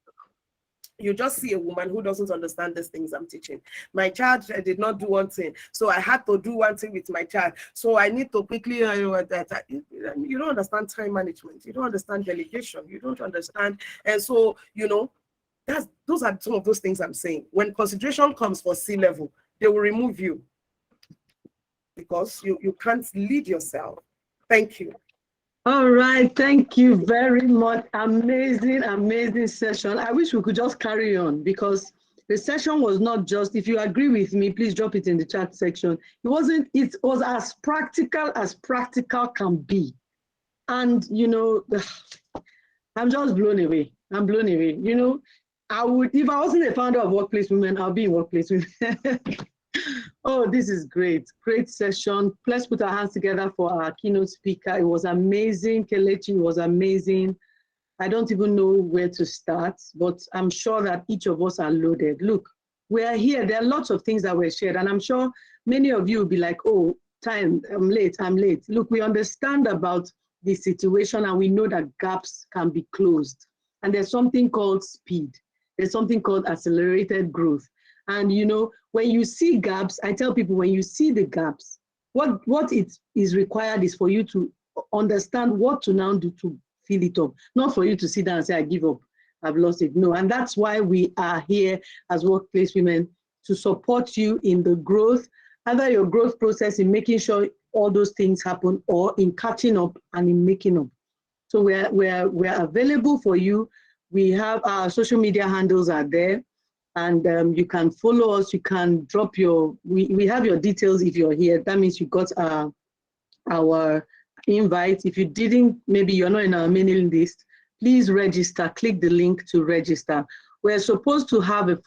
You just see a woman who doesn't understand these things I'm teaching. My child did not do one thing, so I had to do one thing with my child. So I need to quickly, you don't understand time management. You don't understand delegation. You don't understand. And so, you know, those are some of those things I'm saying. When consideration comes for C-level, they will remove you because you can't lead yourself. Thank you. All right, thank you very much. Amazing session. I wish we could just carry on because the session was not just, if you agree with me, please drop it in the chat section. It was as practical can be. And, you know, I'm just blown away. I'm blown away. You know, if I wasn't a founder of Workplace Women, I'll be in Workplace Women. Oh, this is great. Great session. Let's put our hands together for our keynote speaker. It was amazing. Kelechi was amazing. I don't even know where to start, but I'm sure that each of us are loaded. Look, we are here. There are lots of things that were shared, and I'm sure many of you will be like, oh, time, I'm late. Look, we understand about the situation, and we know that gaps can be closed. And there's something called speed. There's something called accelerated growth. And you know, when you see gaps, I tell people when you see the gaps, what it is required is for you to understand what to now do to fill it up. Not for you to sit down and say, I give up, I've lost it. No, and that's why we are here as Workplace Women, to support you in the growth, either your growth process in making sure all those things happen or in catching up and in making up. So we're available for you. We have our social media handles are there. And you can follow us, you can drop we have your details if you're here. That means you got our invite. If you didn't, maybe you're not in our mailing list, please register, click the link to register. We're supposed to have a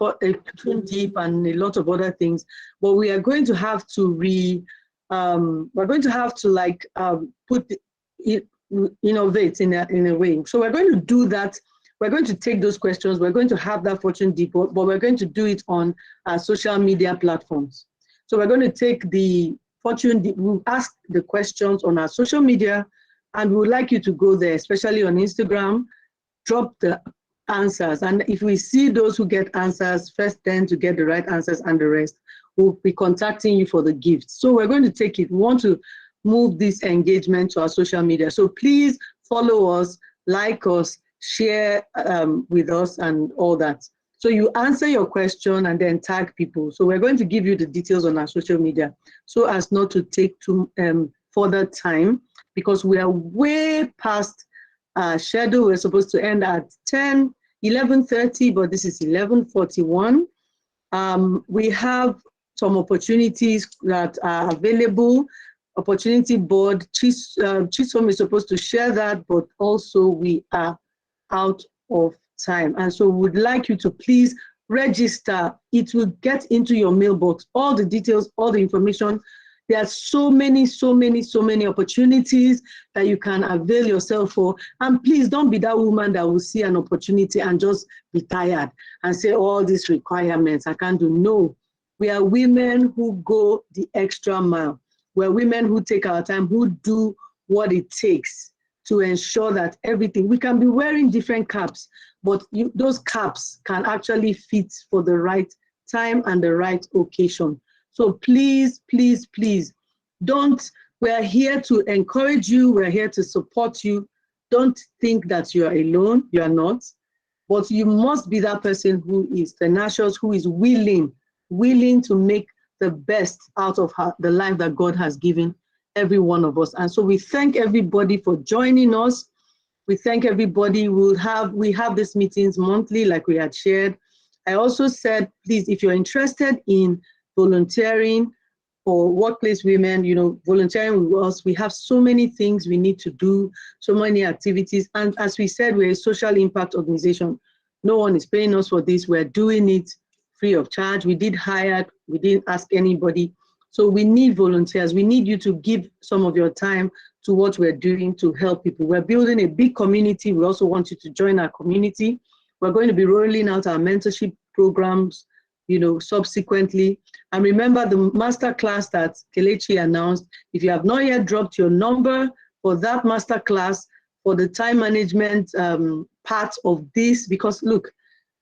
twin deep and a lot of other things, but we are going to have to innovate in a way. So we're going to do that. We're going to take those questions. We're going to have that fortune depot, but we're going to do it on our social media platforms. So we're going to take the we'll ask the questions on our social media, and we would like you to go there, especially on Instagram, drop the answers. And if we see those who get answers first, then to get the right answers and the rest, we'll be contacting you for the gift. So we're going to take it. We want to move this engagement to our social media. So please follow us, like us, share with us and all that. So you answer your question and then tag people. So we're going to give you the details on our social media so as not to take too further time, because we are way past schedule. We're supposed to end at 10. 11:30, but this is 11:41. We have some opportunities that are available. Opportunity board, Chisom is supposed to share that, but also we are out of time. And so we would like you to please register. It will get into your mailbox, all the details, all the information. There are so many opportunities that you can avail yourself for. And please don't be that woman that will see an opportunity and just be tired and say, all these requirements, I can't do. No, we are women who go the extra mile. We're women who take our time, who do what it takes to ensure that everything, we can be wearing different caps, but those caps can actually fit for the right time and the right occasion. So please, please, please, we're here to encourage you, we're here to support you. Don't think that you are alone, you are not, but you must be that person who is tenacious, who is willing to make the best out of the life that God has given every one of us. And so we thank everybody for joining us. We thank everybody. We have these meetings monthly, like we had shared. I also said, please, if you're interested in volunteering for workplace women, volunteering with us, we have so many things we need to do, so many activities. And as we said, we're a social impact organization. No one is paying us for this. We're doing it free of charge. We did hire, we didn't ask anybody. So we need volunteers. We need you to give some of your time to what we're doing to help people. We're building a big community. We also want you to join our community. We're going to be rolling out our mentorship programs, subsequently. And remember the masterclass that Kelechi announced. If you have not yet dropped your number for that masterclass, for the time management part of this, because look,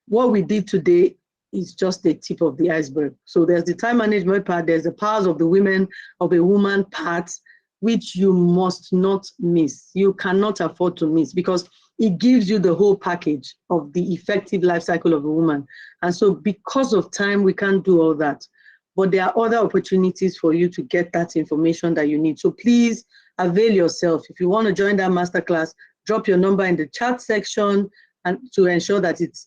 what we did today is just the tip of the iceberg. So there's the time management part, there's the powers of a woman part, which you must not miss. You cannot afford to miss, because it gives you the whole package of the effective life cycle of a woman. And so because of time, we can't do all that. But there are other opportunities for you to get that information that you need. So please avail yourself. If you want to join that masterclass, drop your number in the chat section and to ensure that it's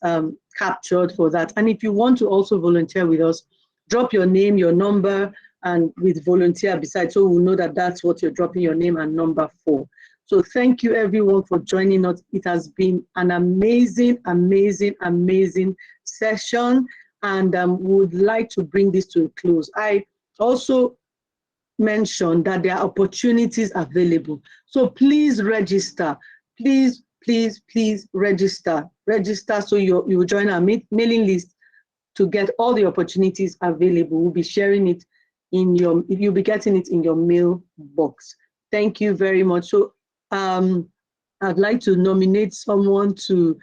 captured for that. And if you want to also volunteer with us, drop your name, your number, and with volunteer beside, so we'll know that that's what you're dropping your name and number for. So thank you everyone for joining us. It has been an amazing, amazing, amazing session, and would like to bring this to a close. I also mentioned that there are opportunities available. So please register. Please, please, please register. Register so you will join our mailing list to get all the opportunities available. We'll be sharing it you'll be getting it in your mailbox. Thank you very much. So I'd like to nominate someone to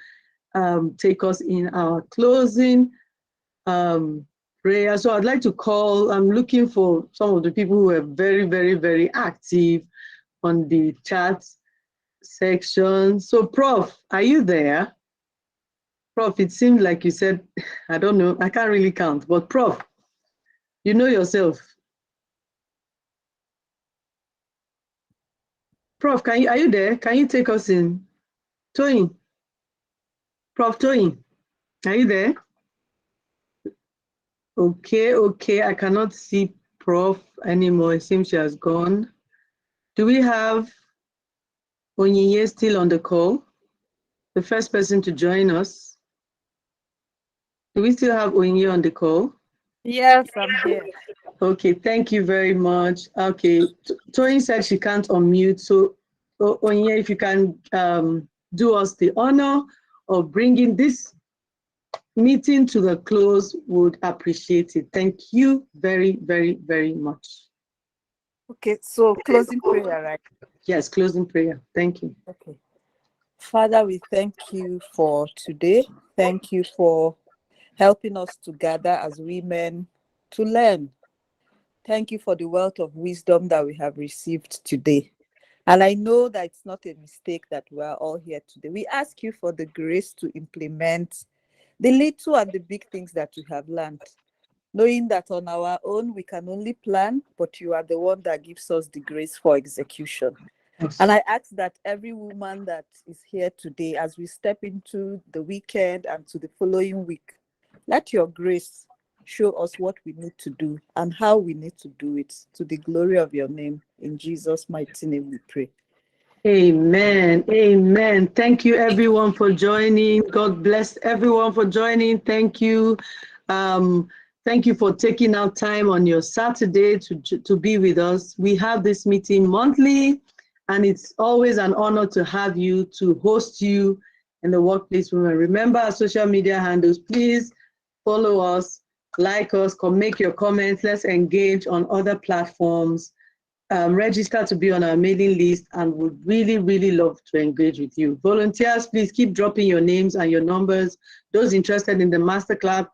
take us in our closing prayer. So I'd like to I'm looking for some of the people who are very, very, very active on the chat section. So Prof, are you there? Prof, it seemed like you said, I don't know, I can't really count, but Prof, you know yourself. Prof, are you there? Can you take us in? Toyin, Prof Toyin, are you there? Okay, I cannot see Prof anymore. It seems she has gone. Do we have Onyinye still on the call? The first person to join us. Do we still have Onyinye on the call? Yes, I'm here. Okay, thank you very much. Okay, Toyin said she can't unmute, so Onyinye, if you can do us the honor of bringing this meeting to the close, would appreciate it. Thank you very, very, very much. Okay, so closing prayer, right? Yes, closing prayer. Thank you. Okay. Father, we thank you for today. Thank you for helping us to gather as women to learn. Thank you for the wealth of wisdom that we have received today. And I know that it's not a mistake that we are all here today. We ask you for the grace to implement the little and the big things that we have learned, knowing that on our own we can only plan, but you are the one that gives us the grace for execution. And I ask that every woman that is here today, as we step into the weekend and to the following week, let your grace show us what we need to do and how we need to do it to the glory of your name. In Jesus' mighty name we pray. Amen. Amen. Thank you, everyone, for joining. God bless everyone for joining. Thank you. Thank you for taking out time on your Saturday to be with us. We have this meeting monthly, and it's always an honor to have you, to host you in the Workplace Women. Remember our social media handles. Please follow us, like us, make your comments. Let's engage on other platforms. Register to be on our mailing list, and would really, really love to engage with you. Volunteers, please keep dropping your names and your numbers. Those interested in the masterclass,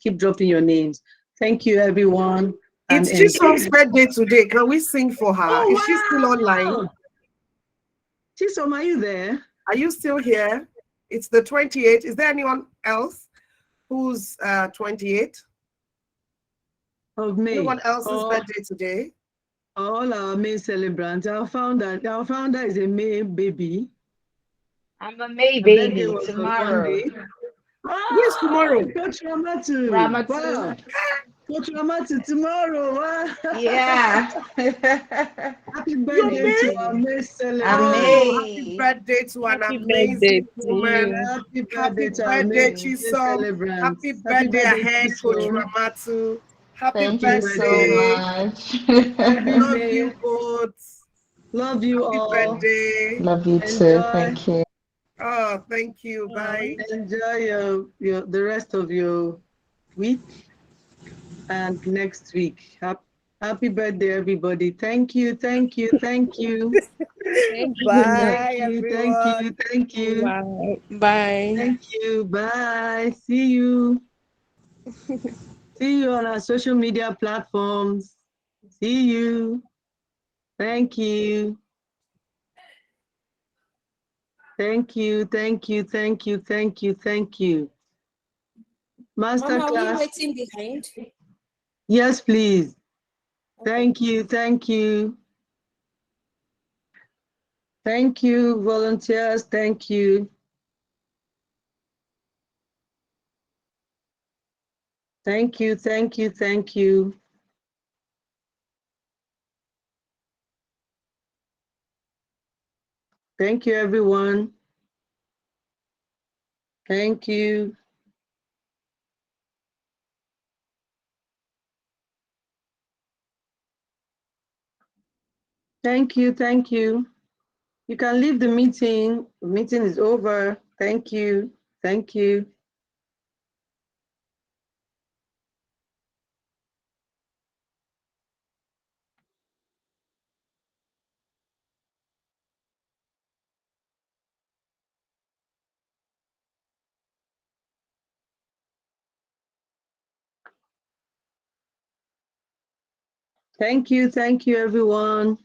keep dropping your names. Thank you, everyone. It's Chisom's birthday today. Can we sing for her? Oh, Is she still online? Chisom, are you there? Are you still here? It's the 28th. Is there anyone else who's 28? Of May. Anyone else's birthday today? All our May celebrants. Our founder is a May baby. I'm a May baby tomorrow. Yes, tomorrow. Coach Ramatu. Ramatu. Wow. Coach Ramatu tomorrow. Wow. Yeah. Happy birthday to our May celebrant. Happy birthday to an amazing woman. Happy birthday to our birthday, May Chisom. celebrant. Happy birthday ahead, Coach Ramatu. Happy Thank you birthday. so much. Love you both. Love you Happy all. birthday. Love you too. Thank you. Oh, thank you. Bye. Enjoy the rest of your week and next week. Happy birthday, everybody. Thank you. Thank you. Thank you. Bye, everyone. Thank you. Bye. Bye. Thank you. Bye. See you. See you on our social media platforms. See you. Thank you. Thank you. Thank you. Thank you. Thank you. Thank you. Masterclass. Mama, are we waiting behind? Yes, please. Thank you. Thank you. Thank you, volunteers. Thank you. Thank you. Thank you. Thank you. Thank you, everyone. Thank you. Thank you. Thank you. You can leave the meeting. The meeting is over. Thank you. Thank you. Thank you. Thank you, everyone.